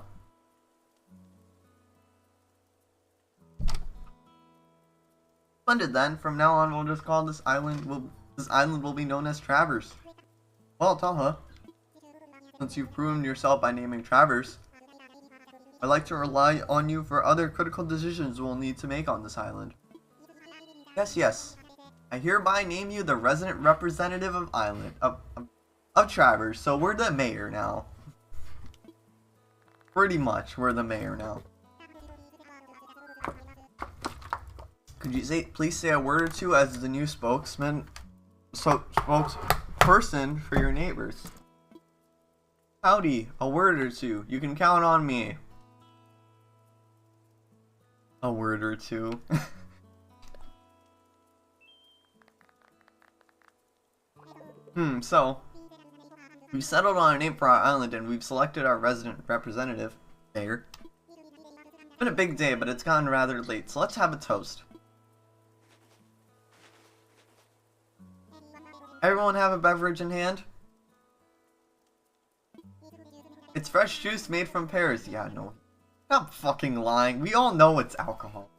Splendid then. From now on, we'll just call this island will be known as Traverse. Well, Taha, since you've proven yourself by naming Traverse, I'd like to rely on you for other critical decisions we'll need to make on this island. Yes, yes. I hereby name you the resident representative of Traverse. So we're the mayor now. Pretty much, we're the mayor now. Could you please say a word or two as the new spokesperson for your neighbors? Howdy, a word or two. You can count on me. A word or two. So we've settled on a name for our island and we've selected our resident representative, Mayor. It's been a big day, but it's gotten rather late, so let's have a toast. Everyone have a beverage in hand? It's fresh juice made from pears. Yeah, no. Stop fucking lying. We all know it's alcohol.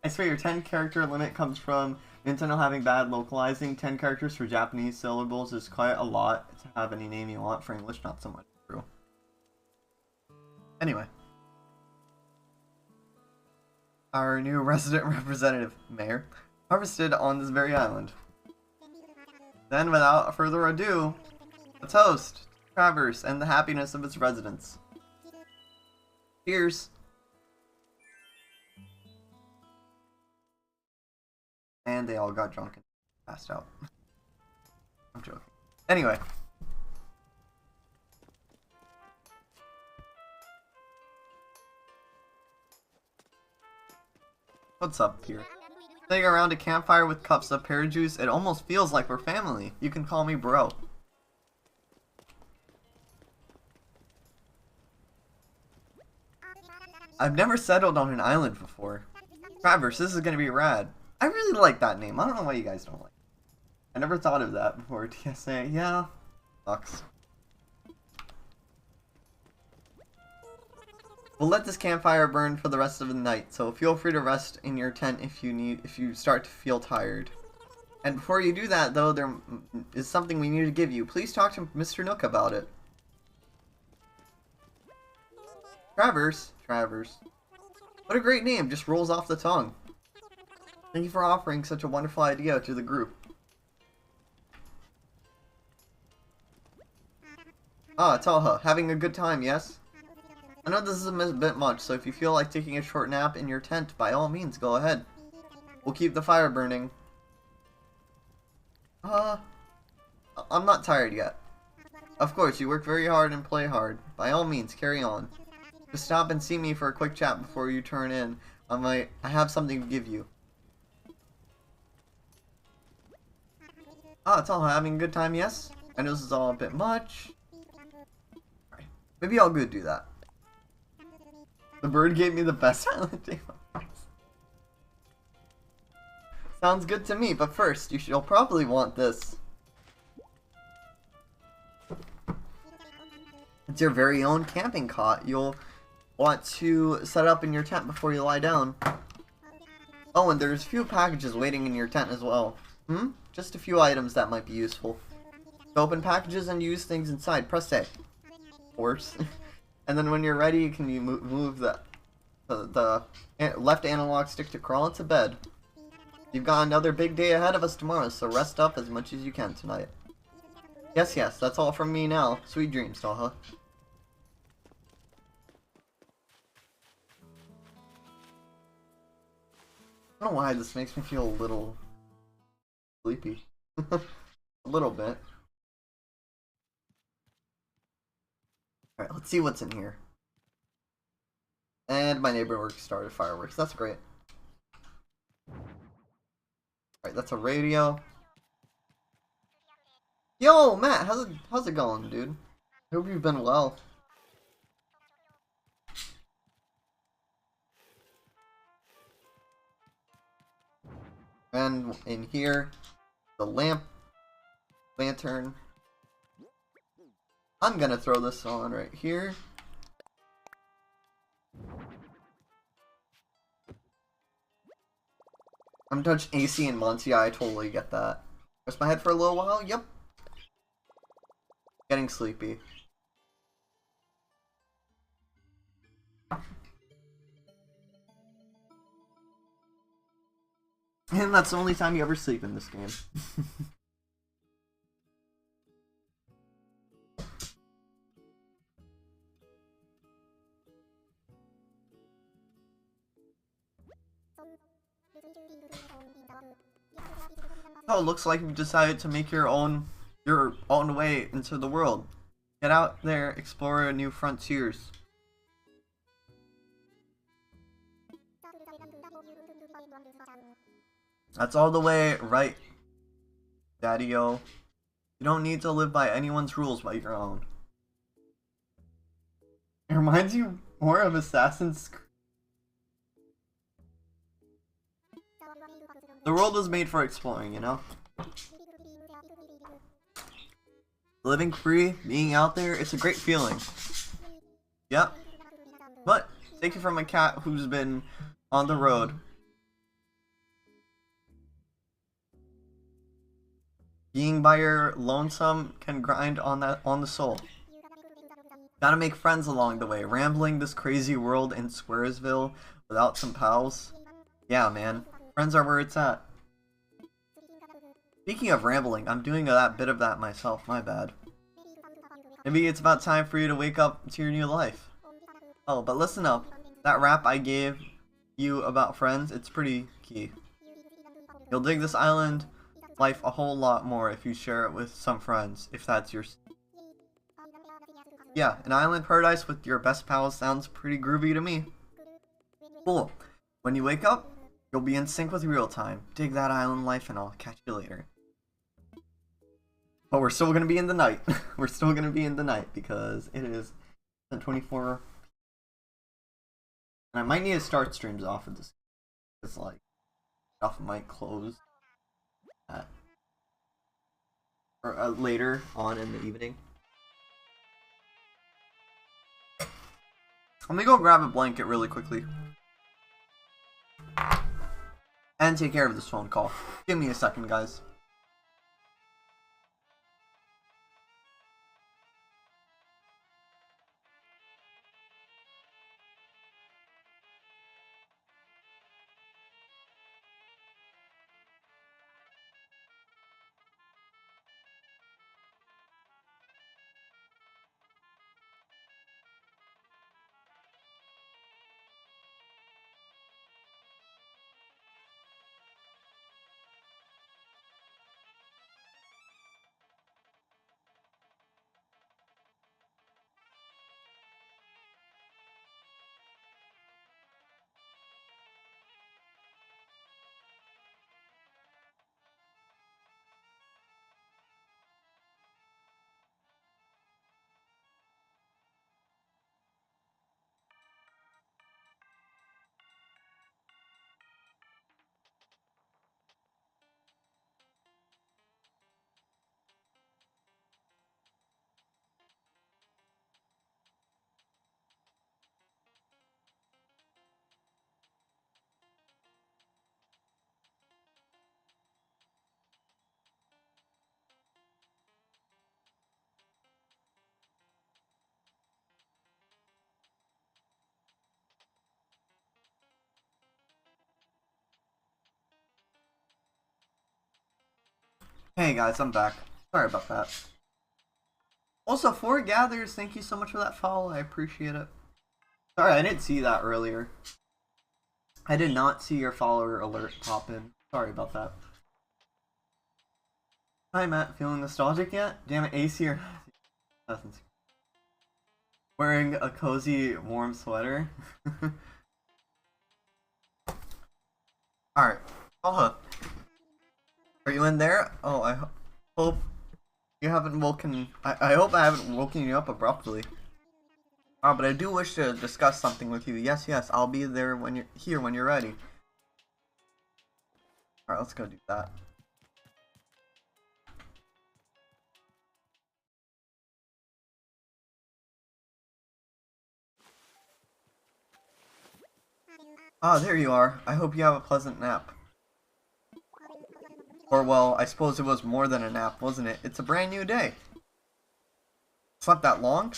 I swear your 10 character limit comes from Nintendo having bad localizing. 10 characters for Japanese syllables is quite a lot to have any name you want. For English, not so much. True. Anyway. Our new resident representative, Mayor, harvested on this very island. Then, without further ado, a toast to Traverse and the happiness of its residents. Cheers! And they all got drunk and passed out. I'm joking. Anyway. What's up here? Sitting around a campfire with cups of pear juice, it almost feels like we're family. You can call me bro. I've never settled on an island before. Traverse, this is gonna be rad. I really like that name. I don't know why you guys don't like it. I never thought of that before. TSA, yeah. Sucks. We'll let this campfire burn for the rest of the night, so feel free to rest in your tent if you start to feel tired. And before you do that, though, there is something we need to give you. Please talk to Mr. Nook about it. Traverse. What a great name, just rolls off the tongue. Thank you for offering such a wonderful idea to the group. Ah, Talha, having a good time, yes? I know this is a bit much, so if you feel like taking a short nap in your tent, by all means, go ahead. We'll keep the fire burning. I'm not tired yet. Of course, you work very hard and play hard. By all means, carry on. Just stop and see me for a quick chat before you turn in. I have something to give you. Ah, it's all having a good time, yes? I know this is all a bit much. Right. Maybe I'll go do that. The bird gave me the best island day. Sounds good to me, but first, you'll probably want this. It's your very own camping cot. You'll want to set up in your tent before you lie down. Oh, and there's a few packages waiting in your tent as well. Just a few items that might be useful. To open packages and use things inside, press A. Of course. And then when you're ready, you can move the left analog stick to crawl into bed. You've got another big day ahead of us tomorrow, so rest up as much as you can tonight. Yes, that's all from me now. Sweet dreams, Talha. I don't know why this makes me feel a little sleepy. A little bit. Alright, let's see what's in here. And my neighbor started fireworks. That's great. Alright, that's a radio. Yo, Matt, how's it going, dude? Hope you've been well. And in here, the lantern. I'm gonna throw this on right here. I'm touching AC and Monty, I totally get that. Rest my head for a little while? Yep. Getting sleepy. And that's the only time you ever sleep in this game. Oh, looks like you decided to make your own way into the world. Get out there, explore new frontiers. That's all the way right, Daddy-o. You don't need to live by anyone's rules but your own. It reminds you more of Assassin's Creed. The world was made for exploring, you know? Living free, being out there, it's a great feeling. Yep. But, take it from a cat who's been on the road. Being by your lonesome can grind on the soul. Gotta make friends along the way. Rambling this crazy world in Squaresville without some pals. Yeah, man. Friends are where it's at. Speaking of rambling, I'm doing that bit of that myself, my bad. Maybe it's about time for you to wake up to your new life. Oh, but listen up. That rap I gave you about friends, it's pretty key. You'll dig this island life a whole lot more if you share it with some friends, if that's your... Yeah, an island paradise with your best pals sounds pretty groovy to me. Cool. When you wake up, you'll be in sync with real time. Dig that island life and I'll catch you later. But we're still gonna be in the night. We're still gonna be in the night because it is 24. And I might need to start streams off of this. It's like stuff might close at or later on in the evening. Let me go grab a blanket really quickly. And take care of this phone call. Give me a second, guys. Hey guys, I'm back. Sorry about that. Also, 4 Gathers, thank you so much for that follow. I appreciate it. Sorry, I didn't see that earlier. I did not see your follower alert pop in. Sorry about that. Hi Matt, feeling nostalgic yet? Damn it, AC or... Wearing a cozy, warm sweater? Alright. Are you in there? Oh, I hope you haven't woken... I hope I haven't woken you up abruptly. But I do wish to discuss something with you. Yes, I'll be there when you're ready. Alright, let's go do that. Ah, there you are. I hope you have a pleasant nap. Or, well, I suppose it was more than a nap, wasn't it? It's a brand new day. Slept that long?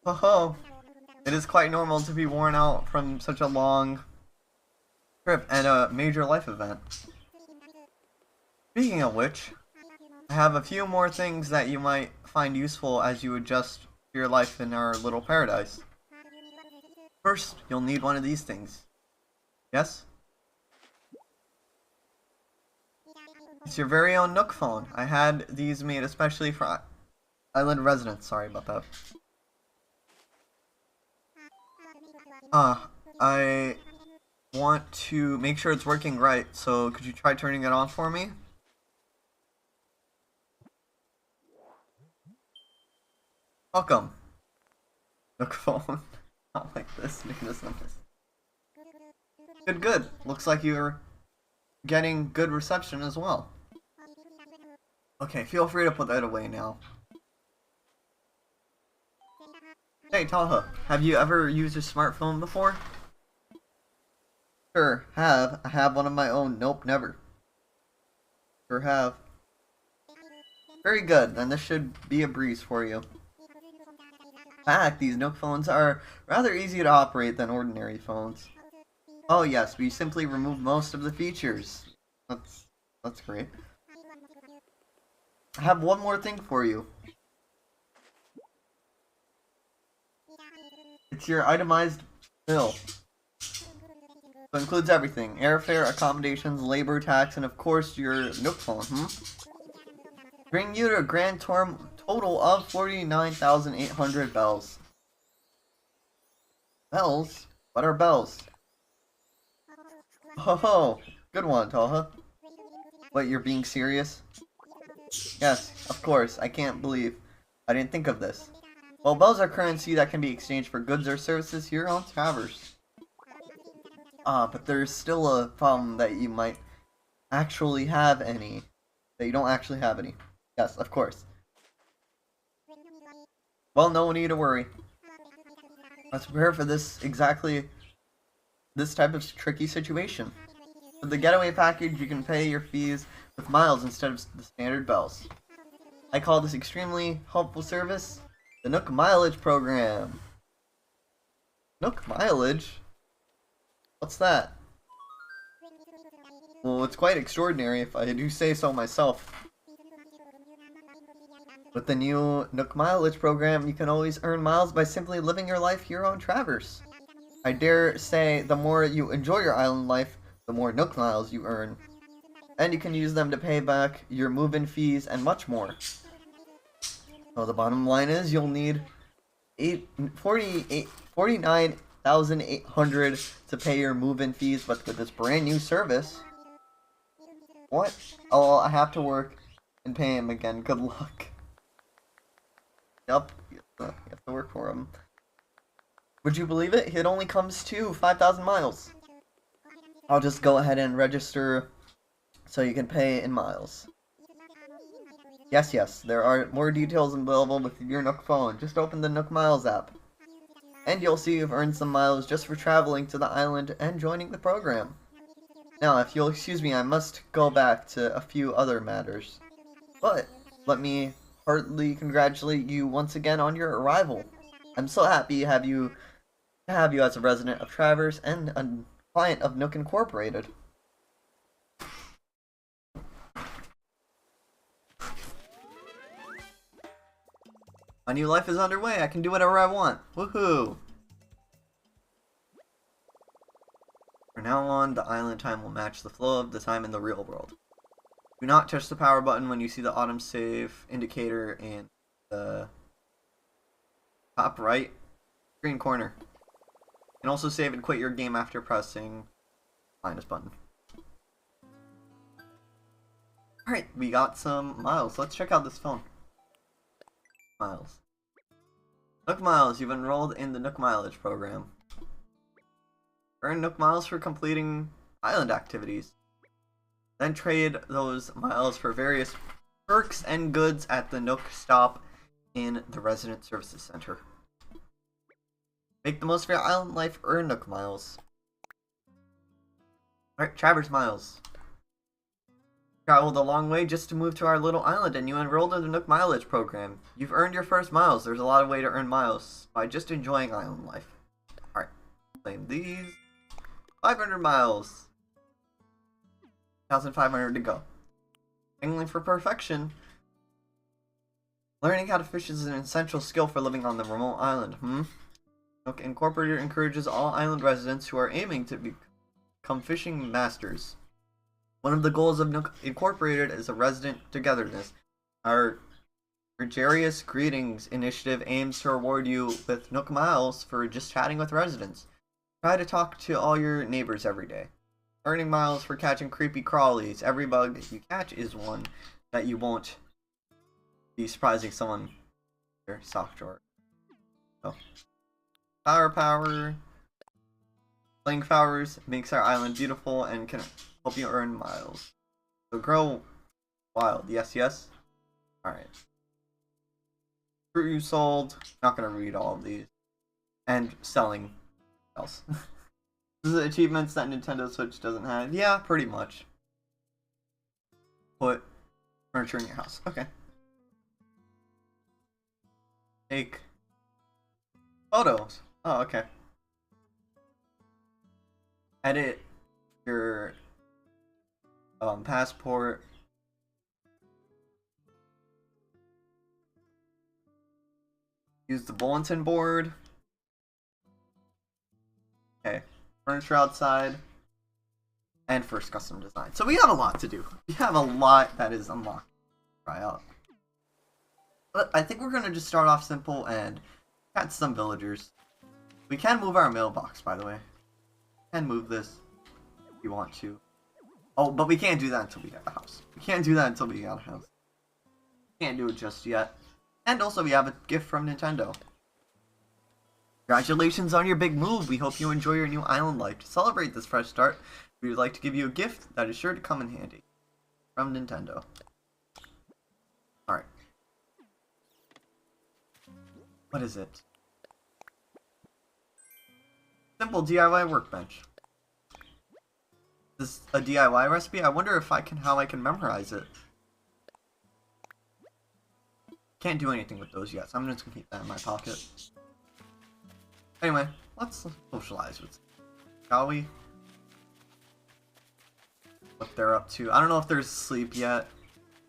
Ho ho. It is quite normal to be worn out from such a long trip and a major life event. Speaking of which, I have a few more things that you might find useful as you adjust your life in our little paradise. First, you'll need one of these things. Yes? It's your very own Nook phone. I had these made especially for island residents. Sorry about that. I want to make sure it's working right, so could you try turning it on for me? Welcome. Nook phone. Not like this, make this on this. Good, good. Looks like you're getting good reception as well. Okay, feel free to put that away now. Hey, Taha, have you ever used a smartphone before? Sure, have. I have one of my own. Nope, never. Sure have. Very good, then this should be a breeze for you. In fact, these Nook phones are rather easy to operate than ordinary phones. Oh yes, we simply remove most of the features. That's great. I have one more thing for you. It's your itemized bill. So it includes everything. Airfare, accommodations, labor tax, and of course your Nook phone, Bring you to a grand total of 49,800 bells. Bells? What are bells? Oh, good one, Taha. What, you're being serious? Yes, of course. I can't believe I didn't think of this. Well, bells are currency that can be exchanged for goods or services here on Traverse. But there's still a problem that you might actually have any. That you don't actually have any. Yes, of course. Well, no need to worry. Let's prepare for this type of tricky situation. For the getaway package, you can pay your fees with miles instead of the standard bells. I call this extremely helpful service the Nook Mileage Program. Nook Mileage? What's that? Well, it's quite extraordinary if I do say so myself. With the new Nook Mileage Program, you can always earn miles by simply living your life here on Traverse. I dare say the more you enjoy your island life, the more Nook miles you earn. And you can use them to pay back your move-in fees and much more. So the bottom line is you'll need 49,800 to pay your move-in fees, but with this brand new service... What? Oh, I have to work and pay him again. Good luck. Yup, you have to work for him. Would you believe it? It only comes to 5,000 miles. I'll just go ahead and register so you can pay in miles. Yes, there are more details available with your Nook phone. Just open the Nook Miles app. And you'll see you've earned some miles just for traveling to the island and joining the program. Now, if you'll excuse me, I must go back to a few other matters. But, let me heartily congratulate you once again on your arrival. I'm so happy to have you as a resident of Traverse and a client of Nook Incorporated. My new life is underway. I can do whatever I want. Woohoo! From now on, the island time will match the flow of the time in the real world. Do not touch the power button when you see the autumn save indicator in the top right screen corner. You can also save and quit your game after pressing minus button. Alright, we got some miles. Let's check out this phone. Miles. Nook Miles, you've enrolled in the Nook Mileage program. Earn Nook Miles for completing island activities. Then trade those miles for various perks and goods at the Nook stop in the Resident Services Center. Make the most of your island life, earn Nook Miles. Alright, Traverse Miles. Traveled a long way just to move to our little island and you enrolled in the Nook Mileage program. You've earned your first miles. There's a lot of way to earn miles by just enjoying island life. Alright, claim these. 500 miles. 1,500 to go. Angling for perfection. Learning how to fish is an essential skill for living on the remote island, Nook Incorporated encourages all island residents who are aiming to become fishing masters. One of the goals of Nook Incorporated is a resident togetherness. Our Gregarious Greetings initiative aims to reward you with Nook Miles for just chatting with residents. Try to talk to all your neighbors every day. Earning miles for catching creepy crawlies. Every bug you catch is one that you won't be surprising someone. Here, soft drawer. Oh. Power. Playing flowers makes our island beautiful and can help you earn miles. So grow wild. Yes. Alright. Fruit you sold. Not gonna read all of these. And selling else. This is achievements that Nintendo Switch doesn't have. Yeah, pretty much. Put furniture in your house. Okay. Take photos. Oh, okay. Edit your passport. Use the bulletin board. Okay. Furniture outside. And first custom design. So we have a lot to do. We have a lot that is unlocked. Try out. But I think we're gonna just start off simple and catch some villagers. We can move our mailbox, by the way. We can move this if you want to. Oh, but we can't do that until we get a house. We can't do that until we get a house. Can't do it just yet. And also we have a gift from Nintendo. Congratulations on your big move. We hope you enjoy your new island life. To celebrate this fresh start, we would like to give you a gift that is sure to come in handy. From Nintendo. Alright. What is it? Simple DIY workbench. This is a DIY recipe? I wonder if how I can memorize it. Can't do anything with those yet, so I'm just gonna keep that in my pocket. Anyway, let's socialize with them, shall we? What they're up to. I don't know if they're asleep yet,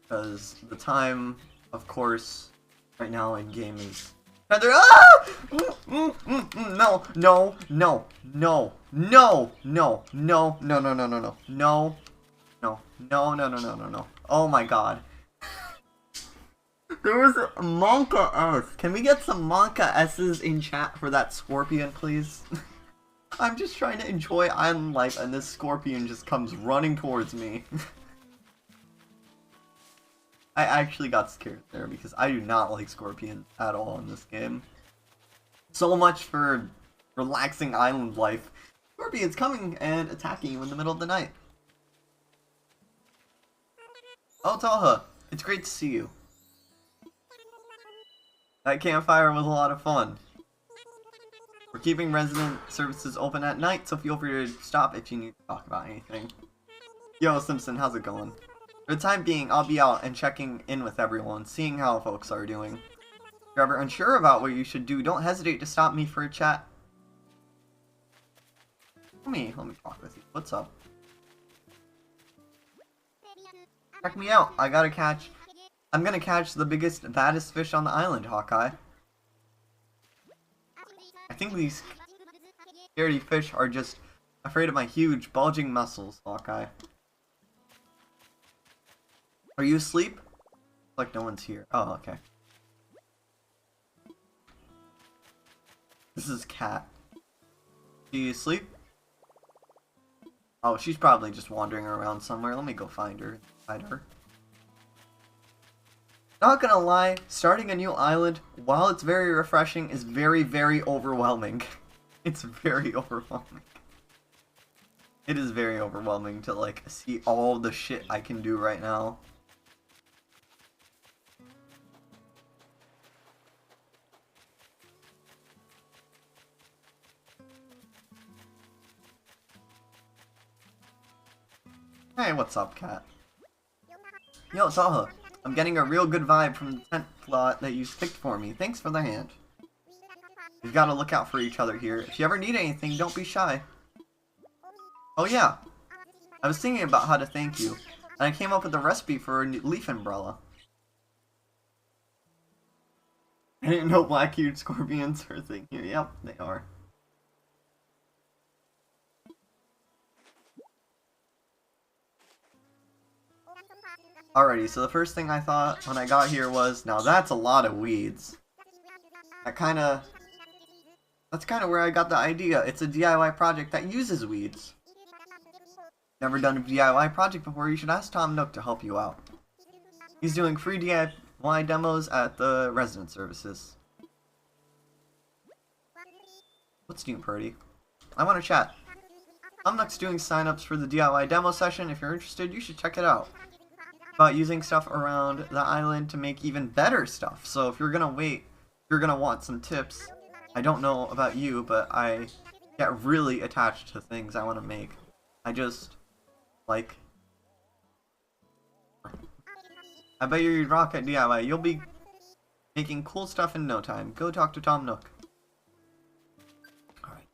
because the time, of course, right now in game is... And they're... Ah! No. Oh my god. There was a Monka S. Can we get some Monka S's in chat for that scorpion, please? I'm just trying to enjoy island life and this scorpion just comes running towards me. I actually got scared there because I do not like scorpions at all in this game. So much for relaxing island life. Scorpions coming and attacking you in the middle of the night. Oh, Taha, it's great to see you. That campfire was a lot of fun. We're keeping resident services open at night, so feel free to stop if you need to talk about anything. Yo, Simpson, how's it going? For the time being, I'll be out and checking in with everyone, seeing how folks are doing. If you're ever unsure about what you should do, don't hesitate to stop me for a chat. Let me talk with you. What's up? Check me out. I'm gonna catch the biggest, baddest fish on the island, Hawkeye. I think these scaredy fish are just afraid of my huge, bulging muscles, Hawkeye. Are you asleep? Like no one's here. Oh, okay. This is Cat. Do you asleep? Oh, she's probably just wandering around somewhere. Let me go find her. Hide her. Not gonna lie, starting a new island, while it's very refreshing, is very, very overwhelming. It's very overwhelming. It is very overwhelming to, like, see all the shit I can do right now. Hey, what's up, Cat? Yo, Taha. I'm getting a real good vibe from the tent plot that you picked for me. Thanks for the hand. We've got to look out for each other here. If you ever need anything, don't be shy. Oh yeah. I was thinking about how to thank you, and I came up with a recipe for a leaf umbrella. I didn't know black-hued scorpions are a thing here. Yep, they are. Alrighty, so the first thing I thought when I got here was, now that's a lot of weeds. That's kind of where I got the idea. It's a DIY project that uses weeds. Never done a DIY project before, you should ask Tom Nook to help you out. He's doing free DIY demos at the resident services. What's new, Purdy? I want to chat. Tom Nook's doing sign-ups for the DIY demo session. If you're interested, you should check it out. About using stuff around the island to make even better stuff. So if you're gonna want some tips. I don't know about you, but I get really attached to things I want to make. I just like. I bet you'd rock at DIY. You'll be making cool stuff in no time. Go talk to Tom Nook. Alright.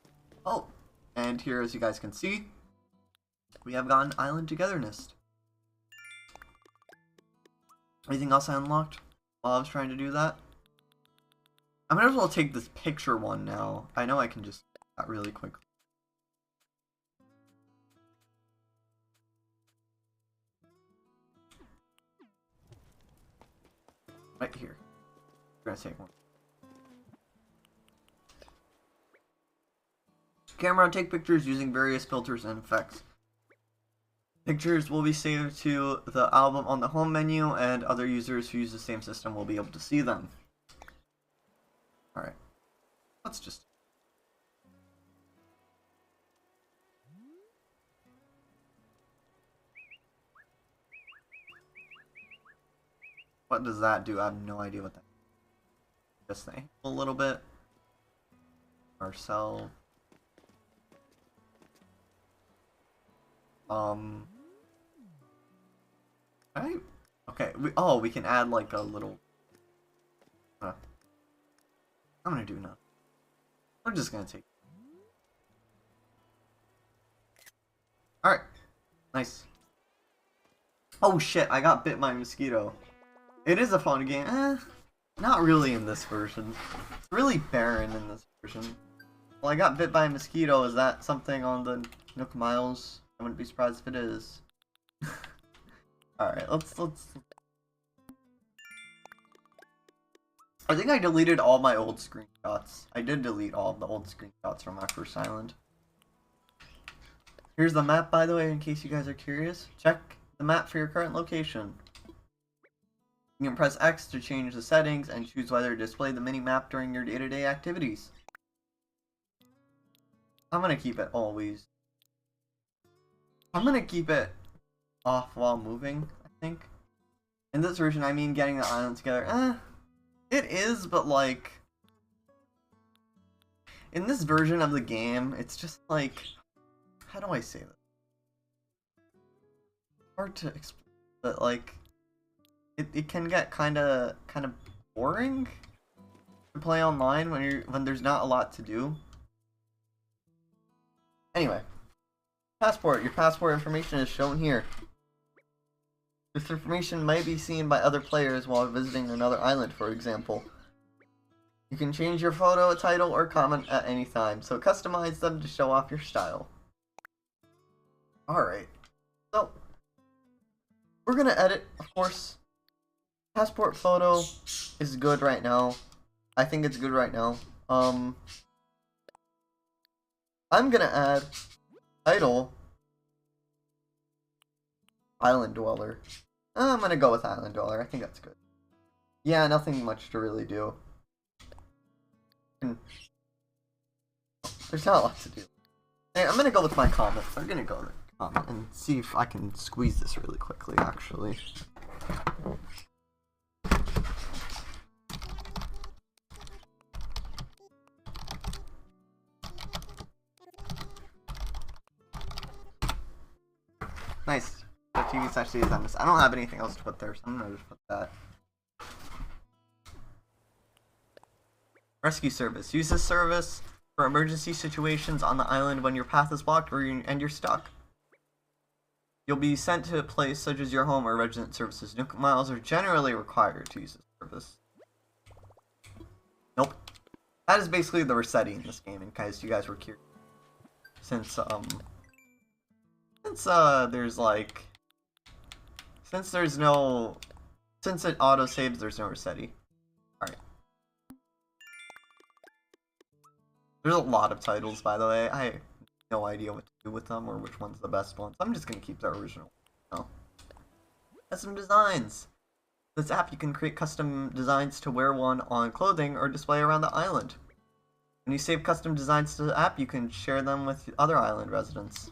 Oh, and here, as you guys can see, we have gotten Island Togetherness. Anything else I unlocked while I was trying to do that? I might as well take this picture one now. I know I can just do that really quickly. Right here. We're gonna take one. Camera, take pictures using various filters and effects. Pictures will be saved to the album on the home menu, and other users who use the same system will be able to see them. Alright. Let's just... What does that do? I have no idea what that is. Just think a little bit. Marcel. Right? Okay. We can add like a little. I'm gonna do nothing. I'm just gonna take. All right. Nice. Oh shit! I got bit by a mosquito. It is a fun game. Not really in this version. It's really barren in this version. Well, I got bit by a mosquito. Is that something on the Nook Miles? I wouldn't be surprised if it is. Alright, let's... I think I deleted all my old screenshots. I did delete all of the old screenshots from my first island. Here's the map, by the way, in case you guys are curious. Check the map for your current location. You can press X to change the settings and choose whether to display the mini-map during your day-to-day activities. I'm gonna keep it always. I'm gonna keep it off while moving, I think. In this version, I mean getting the island together. It is, but like... In this version of the game, it's just like... How do I say that? Hard to explain, but like... It can get kind of boring to play online when there's not a lot to do. Anyway, passport. Your passport information is shown here. This information may be seen by other players while visiting another island, for example. You can change your photo, title, or comment at any time, so customize them to show off your style. Alright, so we're gonna edit, of course. Passport photo is good right now. I think it's good right now. I'm gonna add title Island Dweller. I'm gonna go with Island Dweller. I think that's good. Yeah, nothing much to really do. There's not a lot to do. Hey, I'm gonna go with my comments. I'm gonna go to comment and see if I can squeeze this really quickly, actually. Nice. The TV actually is Xemnas. I don't have anything else to put there, so I'm gonna just put that. Rescue service. Use this service for emergency situations on the island when your path is blocked and you're stuck. You'll be sent to a place such as your home or resident services. Nook Miles are generally required to use this service. Nope. That is basically the Resetti in this game, in case you guys were curious. Since there's like Since there's no... Since it auto-saves, there's no resetty. Alright. There's a lot of titles, by the way. I have no idea what to do with them or which one's the best one. So I'm just gonna keep the original. Oh. Custom designs. This app, you can create custom designs to wear one on clothing or display around the island. When you save custom designs to the app, you can share them with other island residents.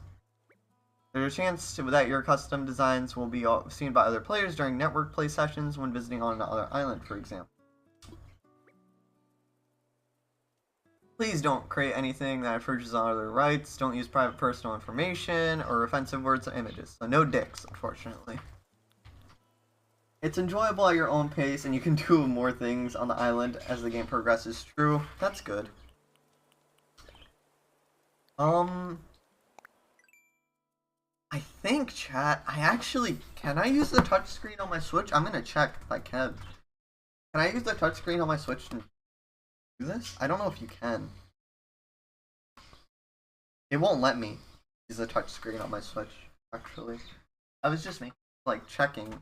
There's a chance that your custom designs will be seen by other players during network play sessions when visiting on another island, for example. Please don't create anything that infringes on other rights. Don't use private personal information or offensive words or images. So no dicks, unfortunately. It's enjoyable at your own pace, and you can do more things on the island as the game progresses. True, that's good. I think, chat, can I use the touchscreen on my Switch? I'm gonna check if I can. Can I use the touchscreen on my Switch to do this? I don't know if you can. It won't let me use the touchscreen on my Switch, actually. I was just checking.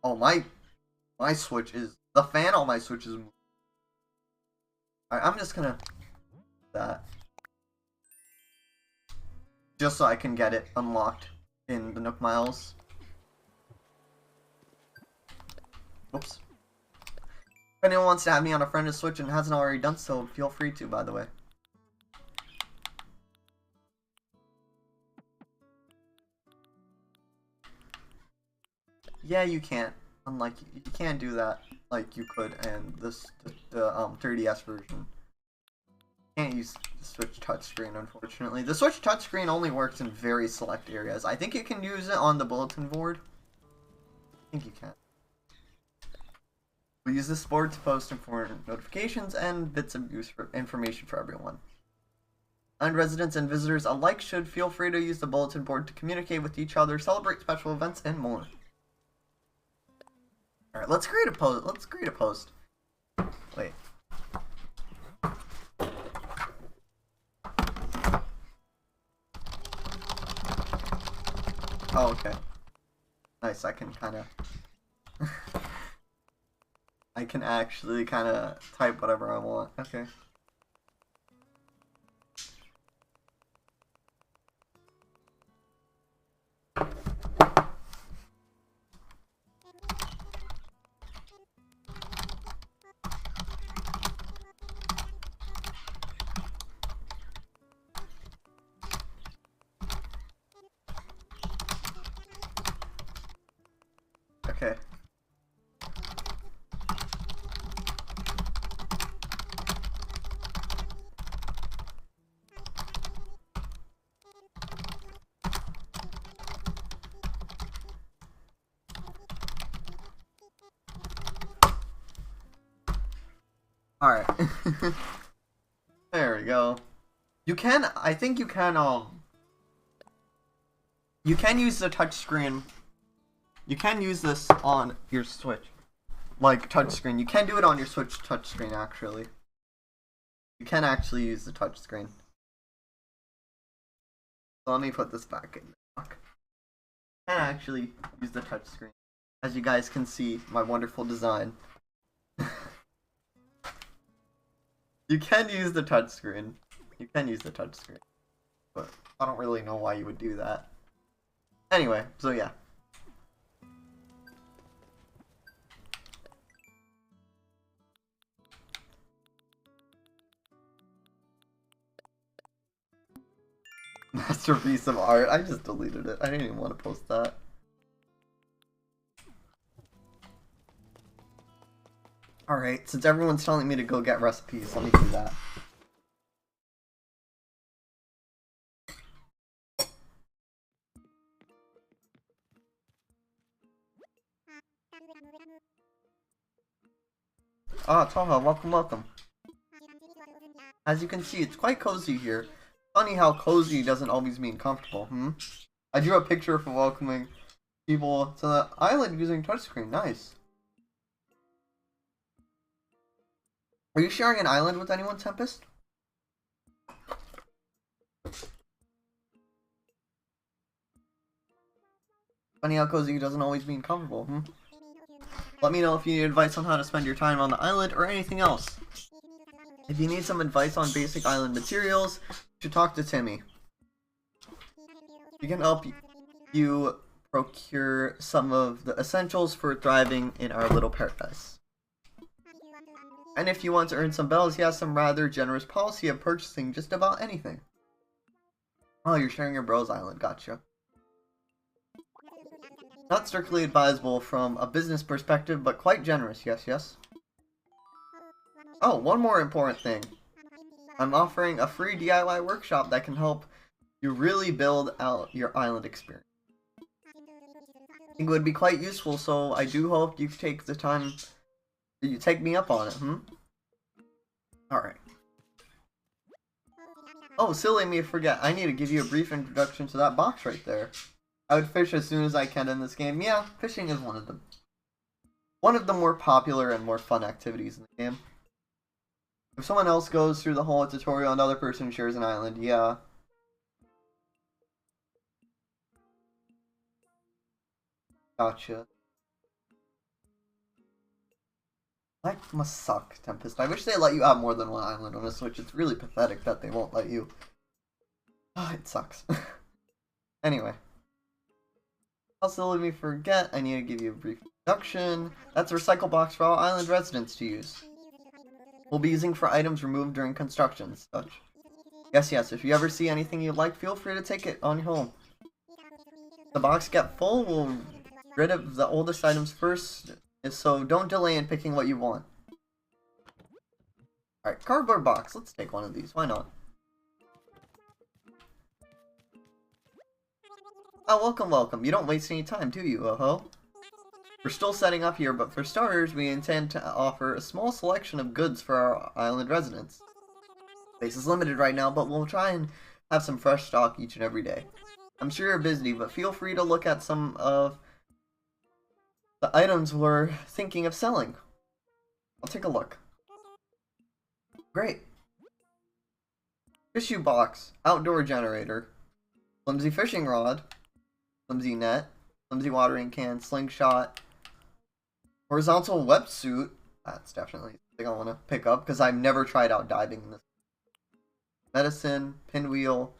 Oh, my Switch is... The fan on my Switch is... Alright, I'm just gonna... that. Just so I can get it unlocked in the Nook Miles. Oops. If anyone wants to add me on a friend's Switch and hasn't already done so, feel free to, by the way. Yeah, you can't. Unlike, you can't do that like you could in the 3DS version. Can't use the Switch touchscreen, unfortunately. The Switch touchscreen only works in very select areas. I think you can use it on the bulletin board. I think you can. We use this board to post important notifications and bits of information for everyone. And residents and visitors alike should feel free to use the bulletin board to communicate with each other, celebrate special events, and more. Alright, let's create a post. Let's create a post. Wait. Oh, okay. Nice, I can kinda... I can actually kinda type whatever I want. Okay. Okay. Alright. There we go. You can, I think you can use the touchscreen. You can use this on your Switch. Like, touchscreen. You can do it on your Switch touchscreen, actually. You can actually use the touchscreen. So let me put this back in the dock. You can actually use the touchscreen. As you guys can see, my wonderful design. You can use the touchscreen. You can use the touchscreen. But I don't really know why you would do that. Anyway, so yeah. Masterpiece of art. I just deleted it. I didn't even want to post that. Alright, since everyone's telling me to go get recipes, let me do that. Ah, Taha, welcome, welcome. As you can see, it's quite cozy here. Funny how cozy doesn't always mean comfortable, I drew a picture for welcoming people to the island using touchscreen. Nice. Are you sharing an island with anyone, Tempest? Funny how cozy doesn't always mean comfortable, Let me know if you need advice on how to spend your time on the island or anything else. If you need some advice on basic island materials, you should talk to Timmy. He can help you procure some of the essentials for thriving in our little paradise. And if you want to earn some bells, he has some rather generous policy of purchasing just about anything. Oh, you're sharing your bros island, gotcha. Not strictly advisable from a business perspective, but quite generous, yes. Oh, one more important thing. I'm offering a free DIY workshop that can help you really build out your island experience. I think it would be quite useful, so I do hope you take the time. You take me up on it, Alright. Oh, silly me to forget. I need to give you a brief introduction to that box right there. I would fish as soon as I can in this game. Yeah, fishing is one of the more popular and more fun activities in the game. If someone else goes through the whole tutorial, another person shares an island, yeah. Gotcha. That must suck, Tempest. I wish they let you have more than one island on a Switch. It's really pathetic that they won't let you. It sucks. Anyway. Also, let me forget, I need to give you a brief introduction. That's a recycle box for all island residents to use. We'll be using for items removed during construction and such. Yes, if you ever see anything you like, feel free to take it on home. If the box get full, we'll get rid of the oldest items first, so don't delay in picking what you want. Alright, cardboard box. Let's take one of these. Why not? Oh, welcome. You don't waste any time, do you, oh-ho? We're still setting up here, but for starters, we intend to offer a small selection of goods for our island residents. Space is limited right now, but we'll try and have some fresh stock each and every day. I'm sure you're busy, but feel free to look at some of the items we're thinking of selling. I'll take a look. Great. Tissue box, outdoor generator, flimsy fishing rod, flimsy net, flimsy watering can, slingshot, horizontal wetsuit. That's definitely something I want to pick up because I've never tried out diving in this. Medicine, pinwheel,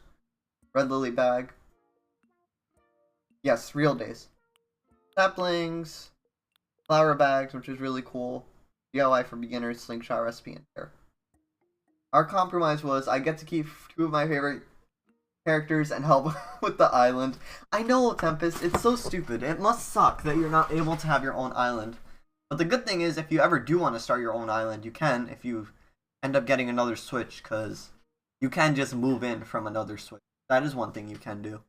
red lily bag. Yes, real days. Saplings, flower bags, which is really cool. DIY for beginners, slingshot recipe, and hair. Our compromise was I get to keep 2 of my favorite characters and help with the island. I know, Tempest, it's so stupid. It must suck that you're not able to have your own island. But the good thing is, if you ever do want to start your own island, you can if you end up getting another Switch, because you can just move in from another Switch. That is one thing you can do.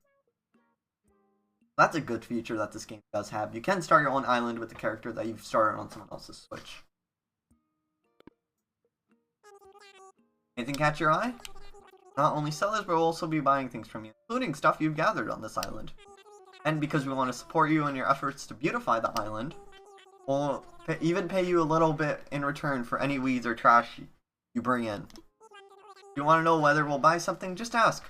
That's a good feature that this game does have. You can start your own island with the character that you've started on someone else's Switch. Anything catch your eye? Not only sellers, but we'll also be buying things from you, including stuff you've gathered on this island. And because we want to support you in your efforts to beautify the island, we'll even pay you a little bit in return for any weeds or trash you bring in. If you want to know whether we'll buy something, just ask.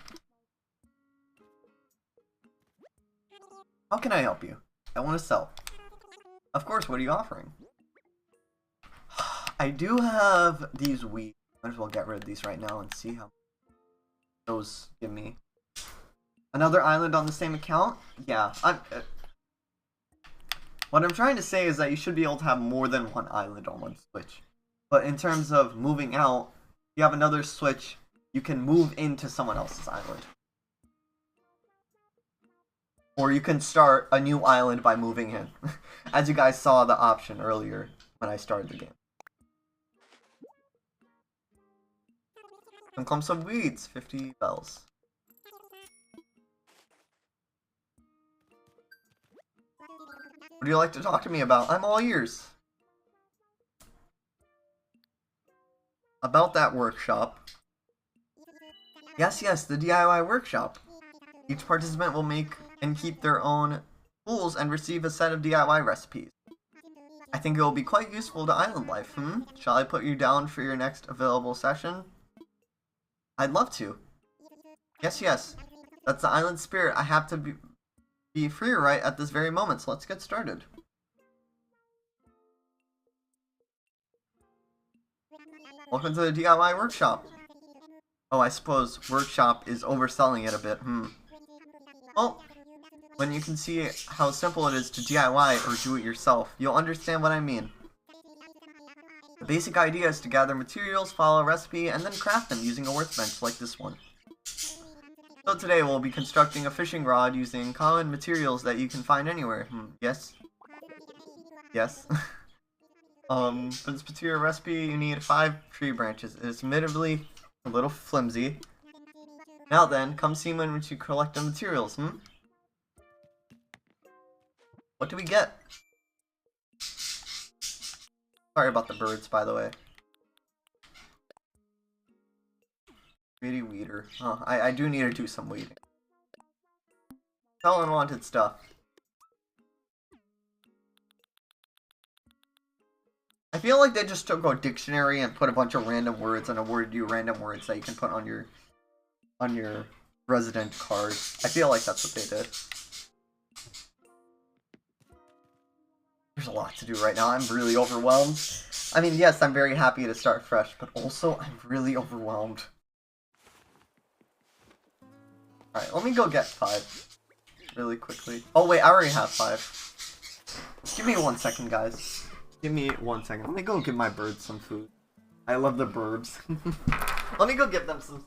How can I help you? I want to sell. Of course, what are you offering? I do have these weeds. Might as well get rid of these right now and see how those give me. Another island on the same account? Yeah, what I'm trying to say is that you should be able to have more than one island on one Switch. But in terms of moving out, if you have another Switch, you can move into someone else's island. Or you can start a new island by moving in. As you guys saw the option earlier when I started the game. Some clumps of weeds, 50 bells. What do you like to talk to me about? I'm all ears. About that workshop. Yes, the DIY workshop. Each participant will make and keep their own tools and receive a set of DIY recipes. I think it will be quite useful to island life, Shall I put you down for your next available session? I'd love to. Yes. That's the island spirit. I have to be free right at this very moment, so let's get started. Welcome to the DIY workshop. Oh, I suppose workshop is overselling it a bit, Well, when you can see how simple it is to DIY or do it yourself, you'll understand what I mean. The basic idea is to gather materials, follow a recipe, and then craft them using a workbench like this one. So today we'll be constructing a fishing rod using common materials that you can find anywhere. Yes? Yes. For this particular recipe you need 5 tree branches. It is admittedly a little flimsy. Now then, come see when you collect the materials, What do we get? Sorry about the birds, by the way. Greedy weeder. Oh, I do need to do some weeding. Sell unwanted stuff. I feel like they just took a dictionary and put a bunch of random words and awarded you random words that you can put on your resident card. I feel like that's what they did. There's a lot to do right now. I'm really overwhelmed. I mean, yes, I'm very happy to start fresh, but also I'm really overwhelmed. Alright, let me go get 5. Really quickly. Oh wait, I already have 5. Give me 1 second, guys. Give me 1 second. Let me go give my birds some food. I love the birds. Let me go give them some.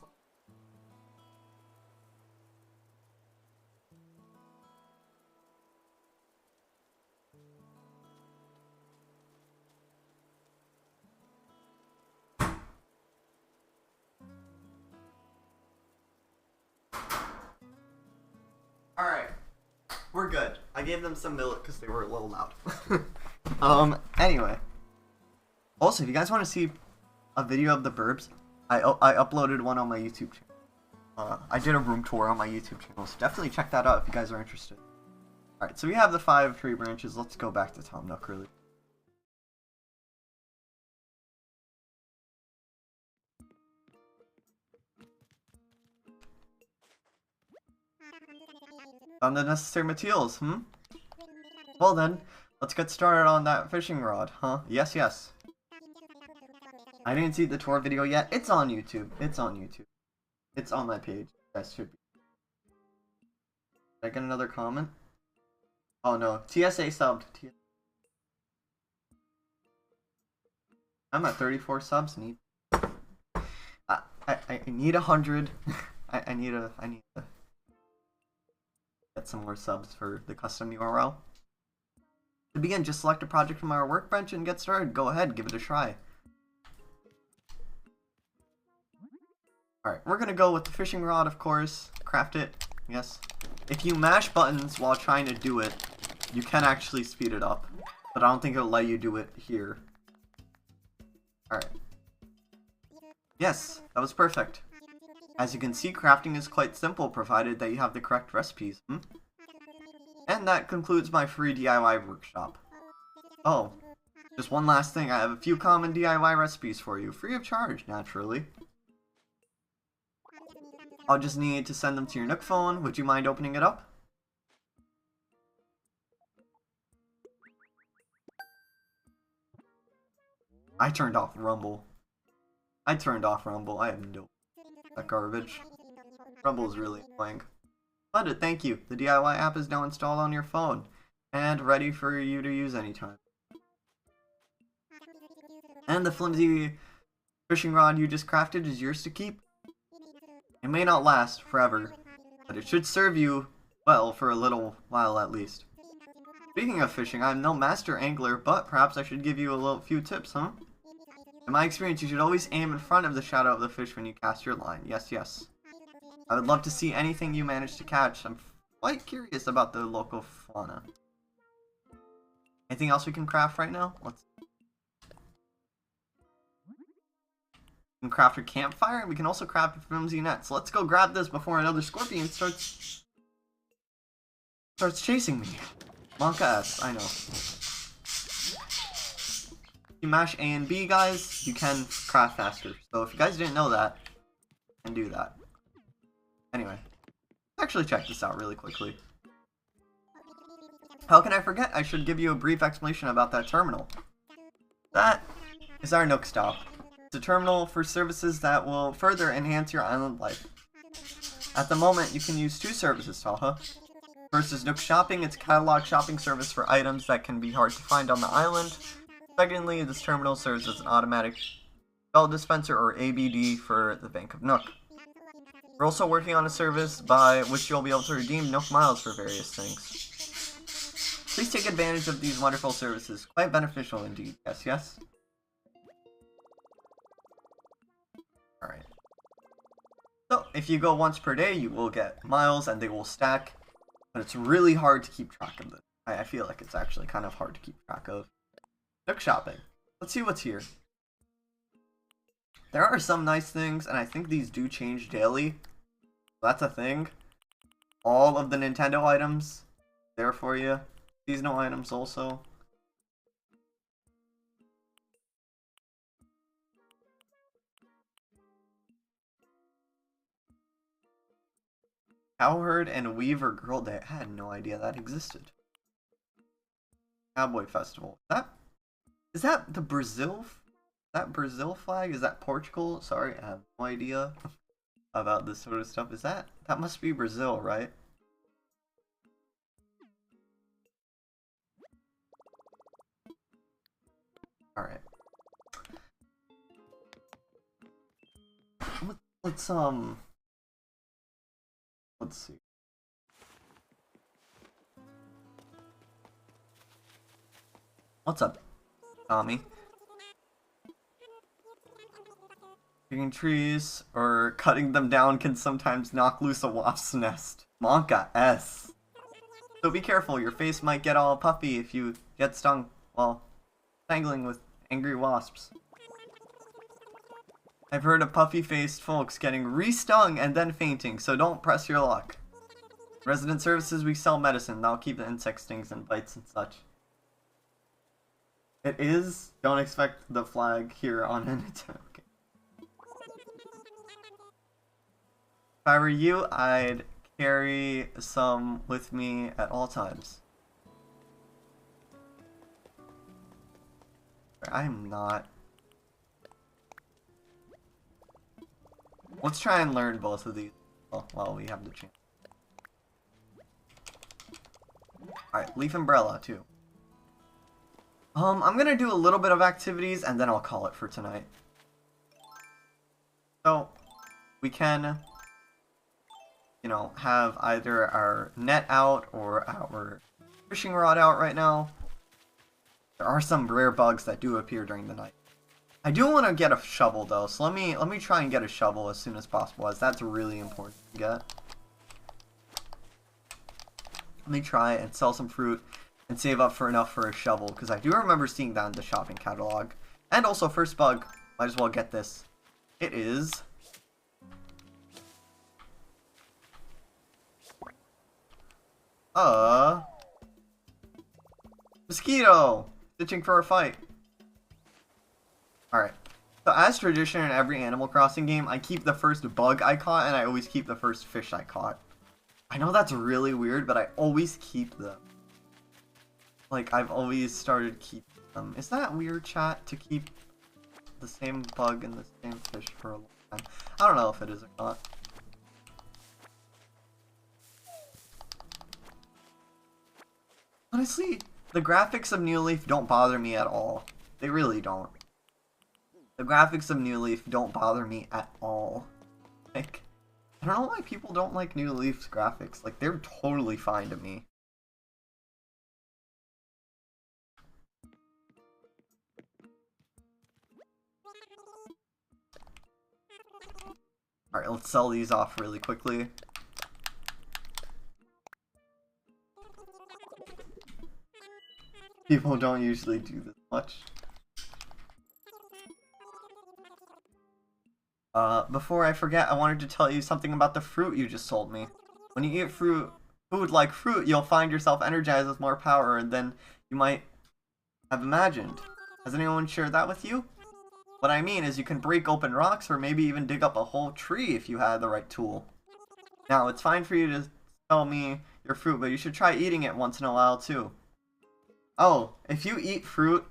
Alright. We're good. I gave them some milk because they were a little loud. Anyway. Also, if you guys want to see a video of the burbs, I uploaded one on my YouTube channel. I did a room tour on my YouTube channel, so definitely check that out if you guys are interested. Alright, so we have the 5 tree branches. Let's go back to Tom Nook really. Found the necessary materials, Well then, let's get started on that fishing rod, Yes, yes. I didn't see the tour video yet. It's on YouTube. It's on YouTube. It's on my page. That should be. Did I get another comment? Oh no. TSA subbed. I'm at 34 subs. I need 100. I need to get some more subs for the custom URL. To begin, just select a project from our workbench and get started. Go ahead, give it a try. Alright, we're gonna go with the fishing rod, of course. Craft it. Yes. If you mash buttons while trying to do it, you can actually speed it up. But I don't think it'll let you do it here. Alright. Yes, that was perfect. As you can see, crafting is quite simple, provided that you have the correct recipes. And that concludes my free DIY workshop. Oh, just one last thing. I have a few common DIY recipes for you, free of charge, naturally. I'll just need to send them to your Nook phone. Would you mind opening it up? I turned off Rumble. I have no... That garbage. Rumble is really annoying. Splendid, thank you. The DIY app is now installed on your phone and ready for you to use anytime. And the flimsy fishing rod you just crafted is yours to keep. It may not last forever, but it should serve you well for a little while at least. Speaking of fishing, I'm no master angler, but perhaps I should give you a few tips, In my experience, you should always aim in front of the shadow of the fish when you cast your line. Yes, yes. I would love to see anything you manage to catch. I'm quite curious about the local fauna. Anything else we can craft right now? Let's... We can craft a campfire, and we can also craft a flimsy net. So let's go grab this before another scorpion starts chasing me. Monka S, I know. If you mash A and B, guys, you can craft faster. So if you guys didn't know that, you can do that. Anyway, let's actually check this out really quickly. How can I forget? I should give you a brief explanation about that terminal. That is our Nook Stop. It's a terminal for services that will further enhance your island life. At the moment, you can use 2 services, Taha. First is Nook Shopping. It's a catalog shopping service for items that can be hard to find on the island. Secondly, this terminal serves as an automatic belt dispenser, or ABD, for the Bank of Nook. We're also working on a service by which you'll be able to redeem Nook Miles for various things. Please take advantage of these wonderful services. Quite beneficial indeed. Yes, yes? Alright. So, if you go once per day, you will get miles and they will stack. But it's really hard to keep track of them. I feel like it's actually kind of hard to keep track of. Nook Shopping. Let's see what's here. There are some nice things, and I think these do change daily. That's a thing. All of the Nintendo items there for you. Seasonal items also. Cowherd and Weaver Girl Day. I had no idea that existed. Cowboy Festival. Is that the Brazil? That Brazil flag? Is that Portugal? Sorry, I have no idea about this sort of stuff. Is that must be Brazil, right? Alright. Let's see. What's up, Tommy? Digging trees or cutting them down can sometimes knock loose a wasp's nest. Monka S. So be careful, your face might get all puffy if you get stung while tangling with angry wasps. I've heard of puffy-faced folks getting re-stung and then fainting, so don't press your luck. Resident services, we sell medicine. That'll keep the insect stings and bites and such. It is. Don't expect the flag here on Nintendo. Okay. If I were you, I'd carry some with me at all times. I'm not. Let's try and learn both of these while we have the chance. Alright, Leaf Umbrella too. I'm gonna do a little bit of activities and then I'll call it for tonight. So, we can, you know, have either our net out or our fishing rod out right now. There are some rare bugs that do appear during the night. I do want to get a shovel though, so let me try and get a shovel as soon as possible, as that's really important to get. Let me try and sell some fruit and save up for enough for a shovel, because I do remember seeing that in the shopping catalog. And also, first bug, might as well get this. It is a mosquito stitching for a fight. Alright, so as tradition in every Animal Crossing game, I keep the first bug I caught, and I always keep the first fish I caught. I know that's really weird, but I always keep them. Like, I've always started keeping them. Is that weird, chat, to keep the same bug and the same fish for a long time? I don't know if it is or not. Honestly, the graphics of New Leaf don't bother me at all. They really don't. The graphics of New Leaf don't bother me at all. Like, I don't know why people don't like New Leaf's graphics. Like, they're totally fine to me. Alright, let's sell these off really quickly. People don't usually do this much. Before I forget, I wanted to tell you something about the fruit you just sold me. When you eat food like fruit, you'll find yourself energized with more power than you might have imagined. Has anyone shared that with you? What I mean is you can break open rocks or maybe even dig up a whole tree if you had the right tool. Now, it's fine for you to tell me your fruit, but you should try eating it once in a while too. Oh, if you eat fruit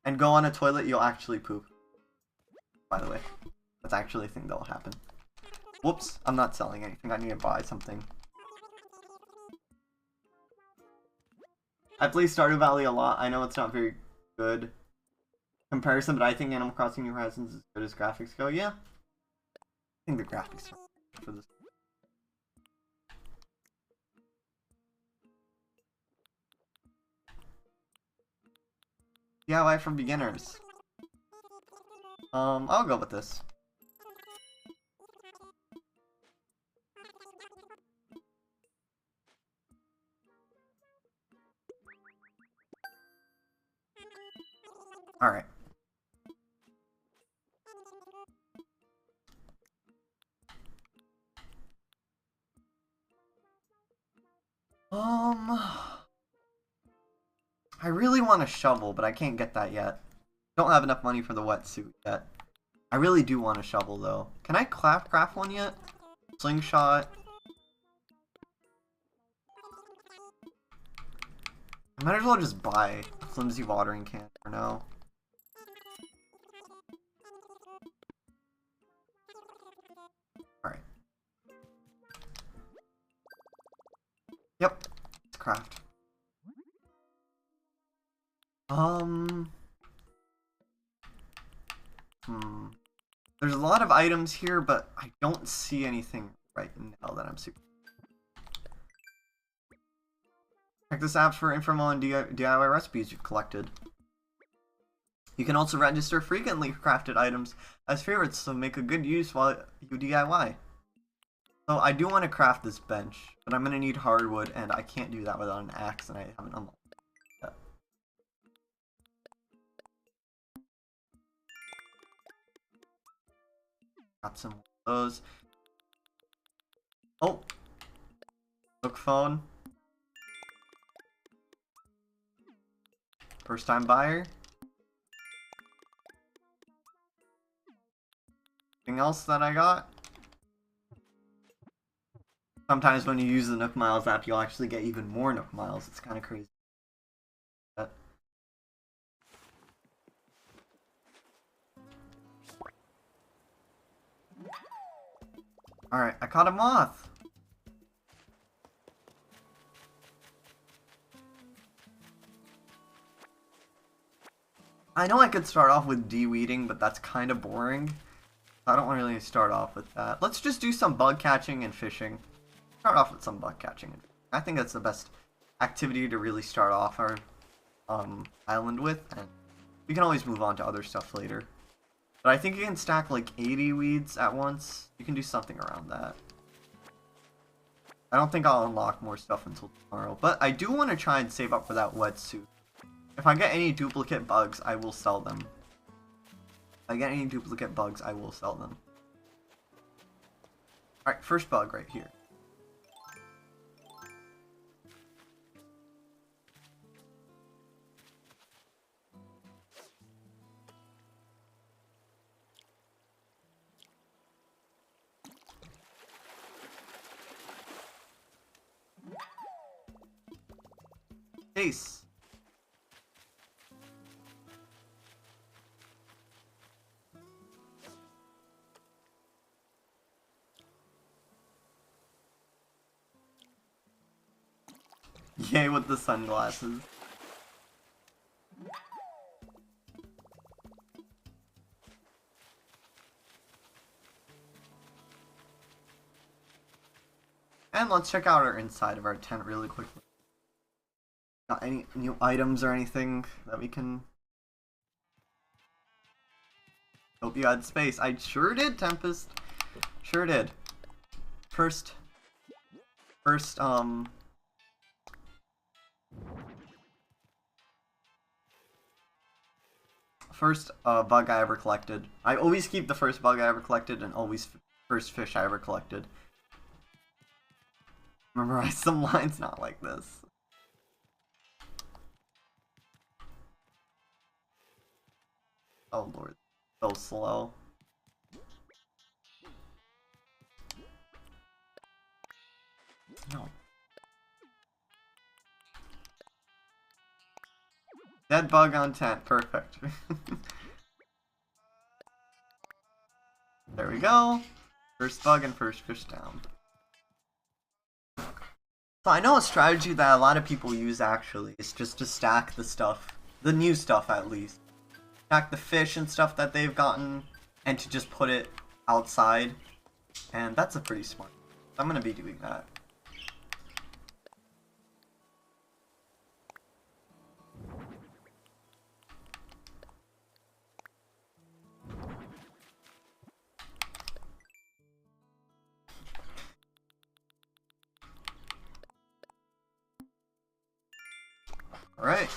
and go on a toilet, you'll actually poop. By the way, that's actually a thing that will happen. Whoops, I'm not selling anything. I need to buy something. I play Stardew Valley a lot. I know it's not very good comparison, but I think Animal Crossing New Horizons is as good as graphics go. Yeah, I think the graphics are for this. DIY for beginners. I'll go with this. Alright. I really want a shovel, but I can't get that yet. Don't have enough money for the wetsuit yet. I really do want a shovel, though. Can I craft one yet? Slingshot. I might as well just buy a flimsy watering can for now. Alright. Yep. Let's craft. There's a lot of items here, but I don't see anything right now that I'm super. Check this app for info on DIY recipes you've collected. You can also register frequently crafted items as favorites, so make a good use while you DIY. So I do want to craft this bench, but I'm going to need hardwood, and I can't do that without an axe, and I haven't unlocked it yet. Got some of those. Oh! Look phone. First time buyer. Anything else that I got? Sometimes when you use the Nook Miles app, you'll actually get even more Nook Miles. It's kind of crazy. Alright, I caught a moth! I know I could start off with de-weeding, but that's kind of boring. I don't really start off with that. Let's just do some bug catching and fishing. Start off with some bug catching. I think that's the best activity to really start off our island with, and we can always move on to other stuff later. But I think you can stack like 80 weeds at once. You can do something around that. I don't think I'll unlock more stuff until tomorrow, but I do want to try and save up for that wetsuit. If I get any duplicate bugs, I will sell them. If I get any duplicate bugs, I will sell them. Alright, first bug right here. Ace. Yay with the sunglasses. And let's check out our inside of our tent really quickly. Got any new items or anything that we can... Hope you had space. I sure did, Tempest. Sure did. First, bug I ever collected. I always keep the first bug I ever collected and always first fish I ever collected. Memorize some lines not like this. Oh lord, so slow. No. Dead bug on tent. Perfect. There we go. First bug and first fish down. So I know a strategy that a lot of people use actually is just to stack the stuff. The new stuff at least. Stack the fish and stuff that they've gotten and to just put it outside. And that's a pretty smart. I'm gonna be doing that. Alright.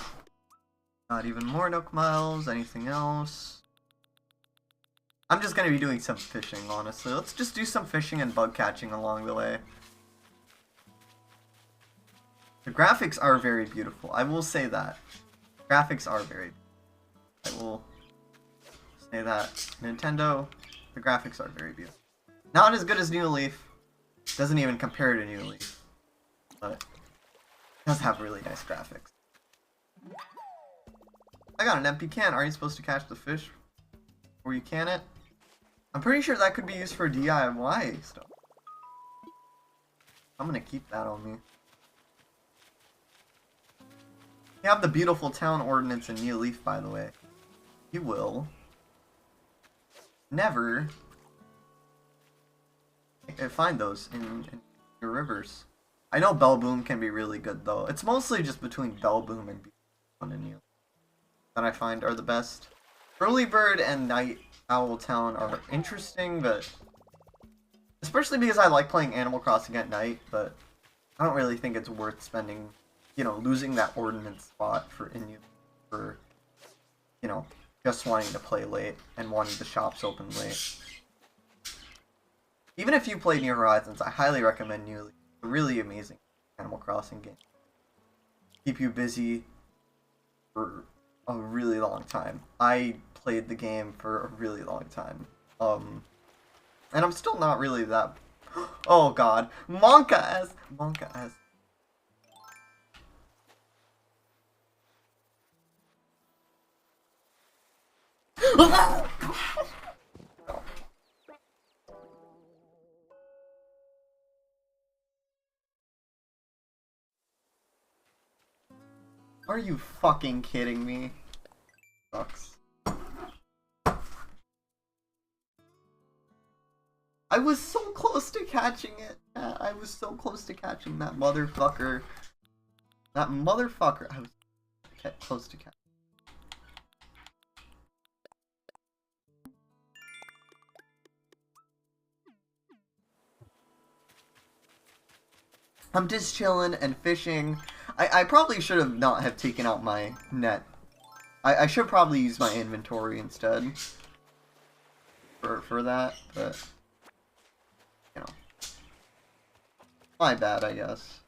Not even more Nook Miles, anything else? I'm just gonna be doing some fishing, honestly. Let's just do some fishing and bug catching along the way. The graphics are very beautiful, I will say that. Graphics are very beautiful. I will say that. Nintendo, the graphics are very beautiful. Not as good as New Leaf. Doesn't even compare to New Leaf. But it does have really nice graphics. I got an empty can. Are you supposed to catch the fish before you can it? I'm pretty sure that could be used for DIY stuff. I'm gonna keep that on me. You have the beautiful town ordinance in New Leaf, by the way. You will never find those in your rivers. I know Bell Boom can be really good though. It's mostly just between Bell Boom and Beacon and New Leaf that I find are the best. Early Bird and Night Owl Town are interesting, but especially because I like playing Animal Crossing at night, but I don't really think it's worth spending, you know, losing that ordinance spot for you know, just wanting to play late and wanting the shops open late. Even if you play New Horizons, I highly recommend New Leaf. It's a really amazing Animal Crossing game. Keep you busy for a really long time. I played the game for a really long time. And I'm still not really that... Oh god. Monka-S! Monka-S. Are you fucking kidding me? Sucks. I was so close to catching it. I was so close to catching that motherfucker. That motherfucker. I was close to catching. I'm just chilling and fishing. I probably should have not have taken out my net. I should probably use my inventory instead for that, but you know, my bad, I guess.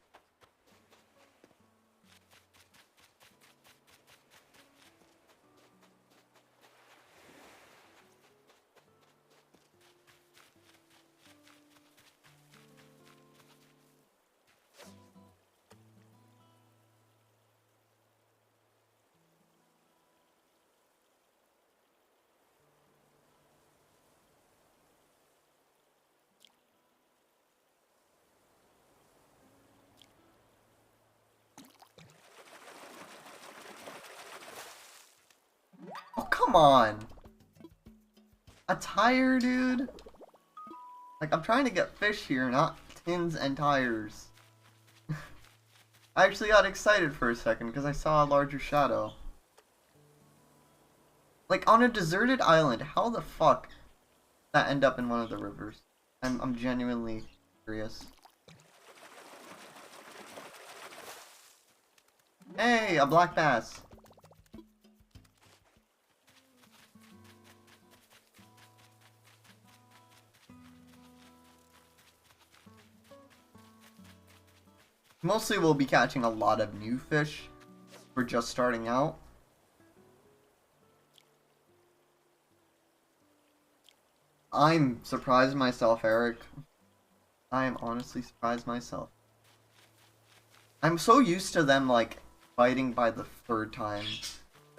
Oh, come on! A tire, dude? Like, I'm trying to get fish here, not tins and tires. I actually got excited for a second because I saw a larger shadow. Like, on a deserted island, how the fuck did that end up in one of the rivers? I'm genuinely curious. Hey, a black bass. Mostly we'll be catching a lot of new fish. We're just starting out. I'm surprised myself, Eric. I am honestly surprised myself. I'm so used to them, like, fighting by the third time.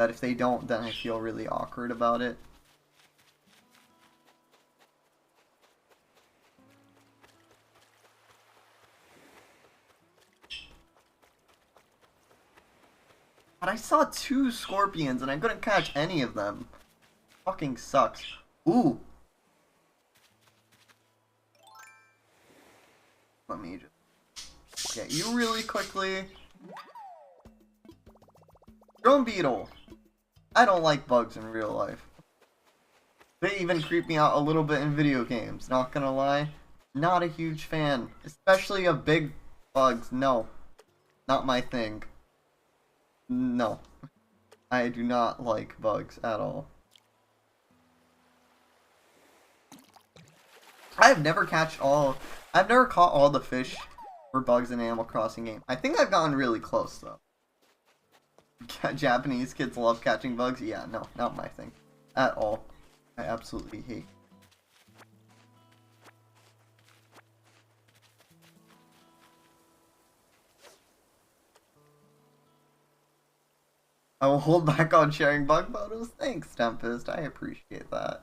that if they don't, then I feel really awkward about it. But I saw 2 scorpions and I couldn't catch any of them. Fucking sucks. Ooh. Let me just get you really quickly. Drone beetle. I don't like bugs in real life. They even creep me out a little bit in video games, not gonna lie. Not a huge fan. Especially of big bugs. No. Not my thing. No. I do not like bugs at all. I've never caught all the fish for bugs in Animal Crossing game. I think I've gotten really close though. Japanese kids love catching bugs. Yeah, no, not my thing. At all. I absolutely hate. I will hold back on sharing bug photos. Thanks, Tempest. I appreciate that.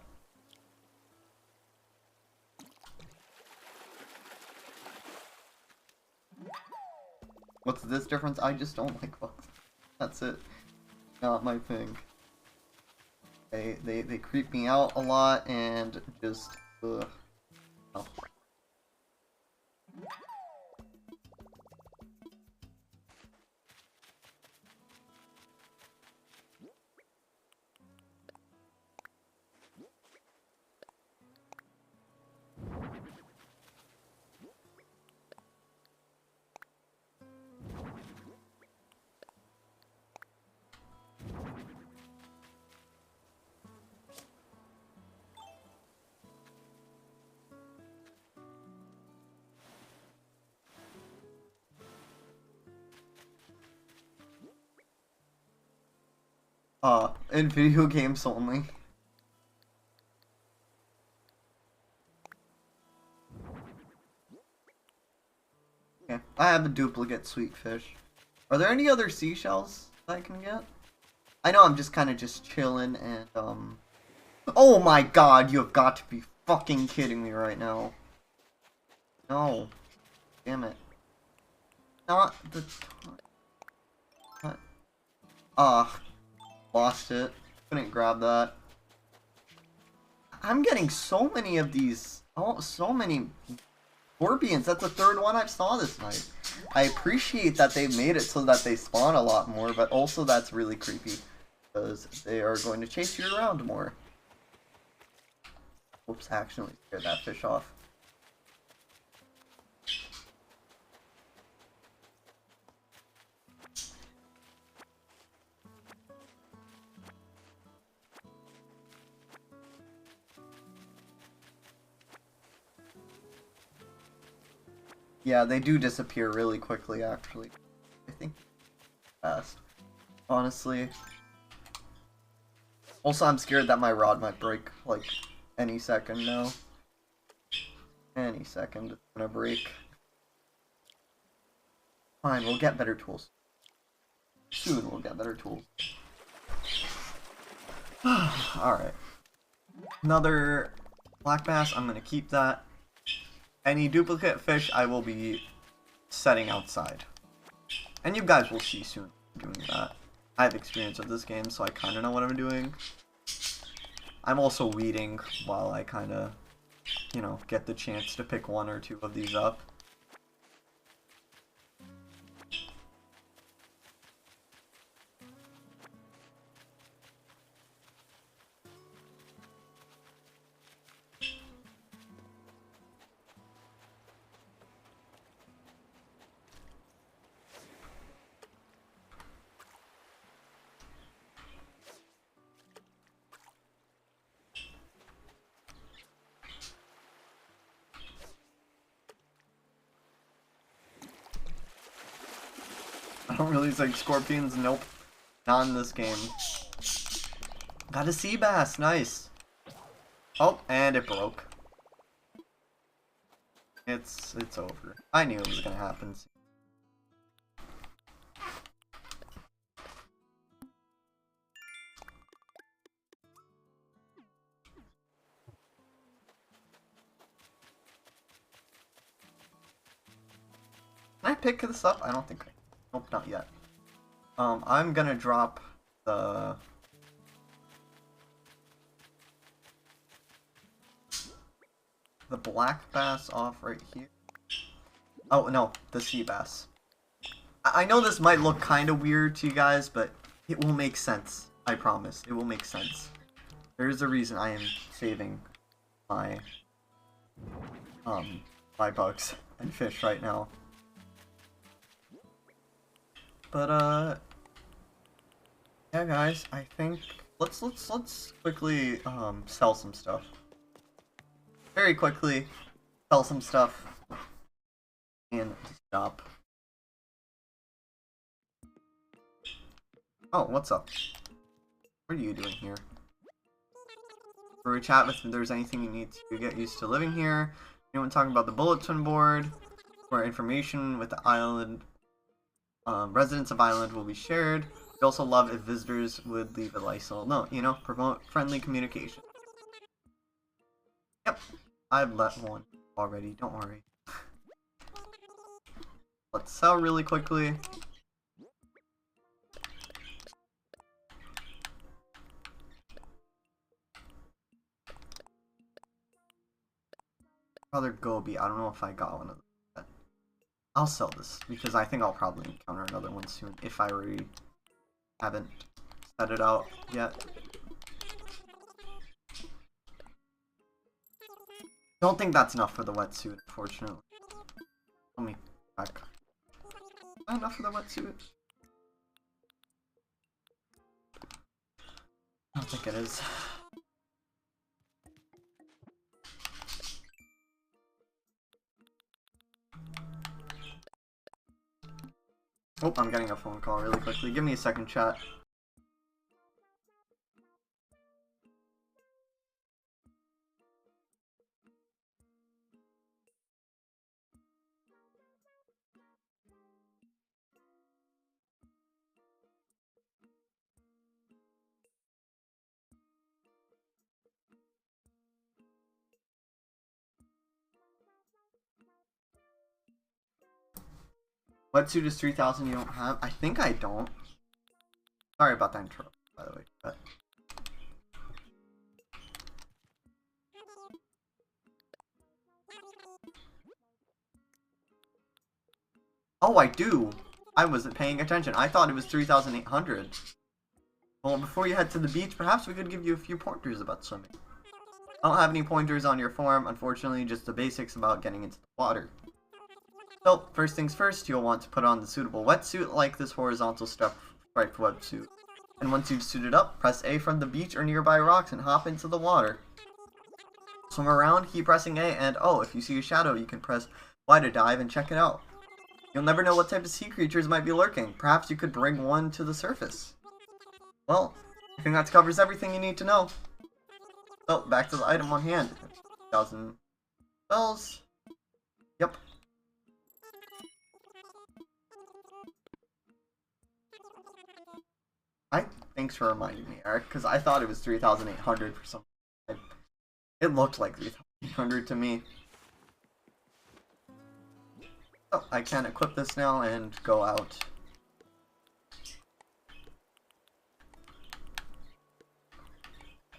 What's this difference? I just don't like bugs. That's it. Not my thing. They creep me out a lot and just ugh. Oh. In video games only. Okay, I have a duplicate sweet fish. Are there any other seashells that I can get? I know I'm just kind of just chilling and, Oh my god, you have got to be fucking kidding me right now. No. Damn it. Not the time. Ah. Lost it. Couldn't grab that. I'm getting so many of these. Oh, so many scorpions. That's the 3rd one I've saw this night. I appreciate that they made it so that they spawn a lot more, but also that's really creepy. Because they are going to chase you around more. Whoops, I accidentally scared that fish off. Yeah, they do disappear really quickly, actually. I think fast. Honestly. Also, I'm scared that my rod might break, like, any second now. Any second, it's gonna break. Fine, we'll get better tools. Soon we'll get better tools. Alright. Another black bass, I'm gonna keep that. Any duplicate fish I will be setting outside. And you guys will see soon doing that. I have experience with this game, so I kind of know what I'm doing. I'm also weeding while I kind of, you know, get the chance to pick 1 or 2 of these up. I don't really like scorpions, nope. Not in this game. Got a sea bass, nice. Oh, and it broke. It's over. I knew it was gonna happen. pick this up? I don't think I... Nope, not yet. I'm gonna drop the... black bass off right here. Oh, no, the sea bass. I know this might look kind of weird to you guys, but it will make sense. I promise. It will make sense. There's a reason I am saving my my bugs and fish right now. But yeah, guys, I think let's quickly sell some stuff. Very quickly sell some stuff and stop. Oh, what's up? What are you doing here? For a chat if there's anything you need to get used to living here. Anyone talking about the bulletin board? More information with the island. Residents of island will be shared. We also love if visitors would leave a nice little note. You know, promote friendly communication. Yep, I've let one already. Don't worry. Let's sell really quickly. Other Gobi. I don't know if I got one of them. I'll sell this because I think I'll probably encounter another one soon if I already haven't set it out yet. Don't think that's enough for the wetsuit, unfortunately. Let me check. Is that enough for the wetsuit? I don't think it is. Oh, I'm getting a phone call really quickly. Give me a second, chat. Wetsuit is 3,000 you don't have? I think I don't. Sorry about that intro, by the way. But... Oh, I do! I wasn't paying attention. I thought it was 3,800. Well, before you head to the beach, perhaps we could give you a few pointers about swimming. I don't have any pointers on your form, unfortunately, just the basics about getting into the water. So, first things first, you'll want to put on the suitable wetsuit like this horizontal striped wetsuit. And once you've suited up, press A from the beach or nearby rocks and hop into the water. Swim around, keep pressing A, and oh, if you see a shadow, you can press Y to dive and check it out. You'll never know what type of sea creatures might be lurking. Perhaps you could bring one to the surface. Well, I think that covers everything you need to know. So, back to the item on hand. 1,000 bells. Yep. Thanks for reminding me, Eric, because I thought it was 3,800 for some reason. It looked like 3,800 to me. Oh, I can equip this now and go out.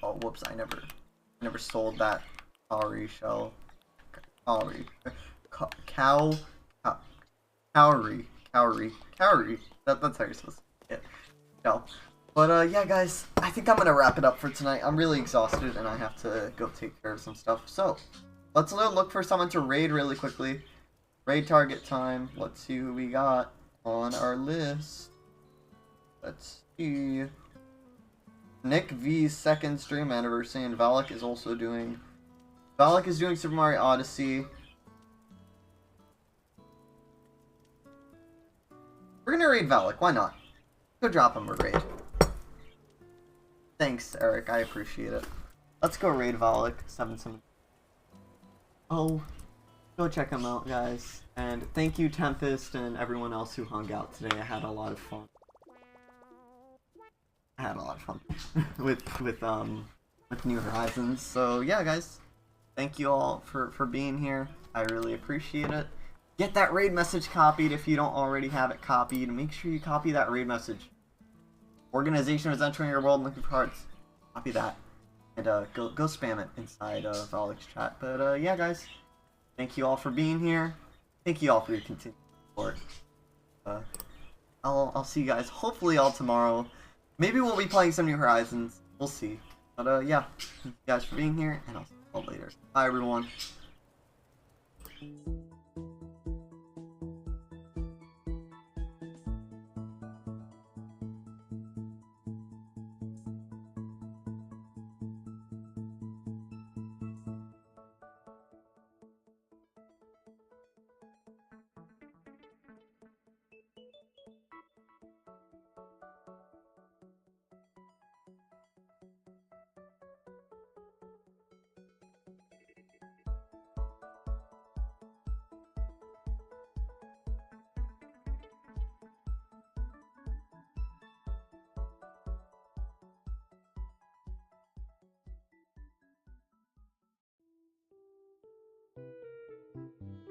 Oh, whoops, I never sold that cowrie shell. Cowrie. Cowrie. That's how you're supposed to say it. No. But, yeah, guys, I think I'm gonna wrap it up for tonight. I'm really exhausted, and I have to go take care of some stuff. So, let's look for someone to raid really quickly. Raid target time. Let's see who we got on our list. Let's see. Nick V's second stream anniversary, and Valak is also doing... Valak is doing Super Mario Odyssey. We're gonna raid Valak, why not? Go drop him a raid. Thanks, Eric, I appreciate it. Let's go raid Valak, 7-7. Oh, go check him out, guys. And thank you, Tempest, and everyone else who hung out today. I had a lot of fun. with New Horizons. So yeah, guys, thank you all for being here. I really appreciate it. get that raid message copied if you don't already have it copied. Make sure you copy that raid message. Organization is entering your world looking for hearts. Copy that. And go spam it inside of Alex chat. But yeah, guys, thank you all for being here. Thank you all for your continued support. I'll see you guys hopefully all tomorrow. Maybe we'll be playing some New Horizons. We'll see. But yeah, thank you guys for being here, and I'll see you all later. Bye, everyone.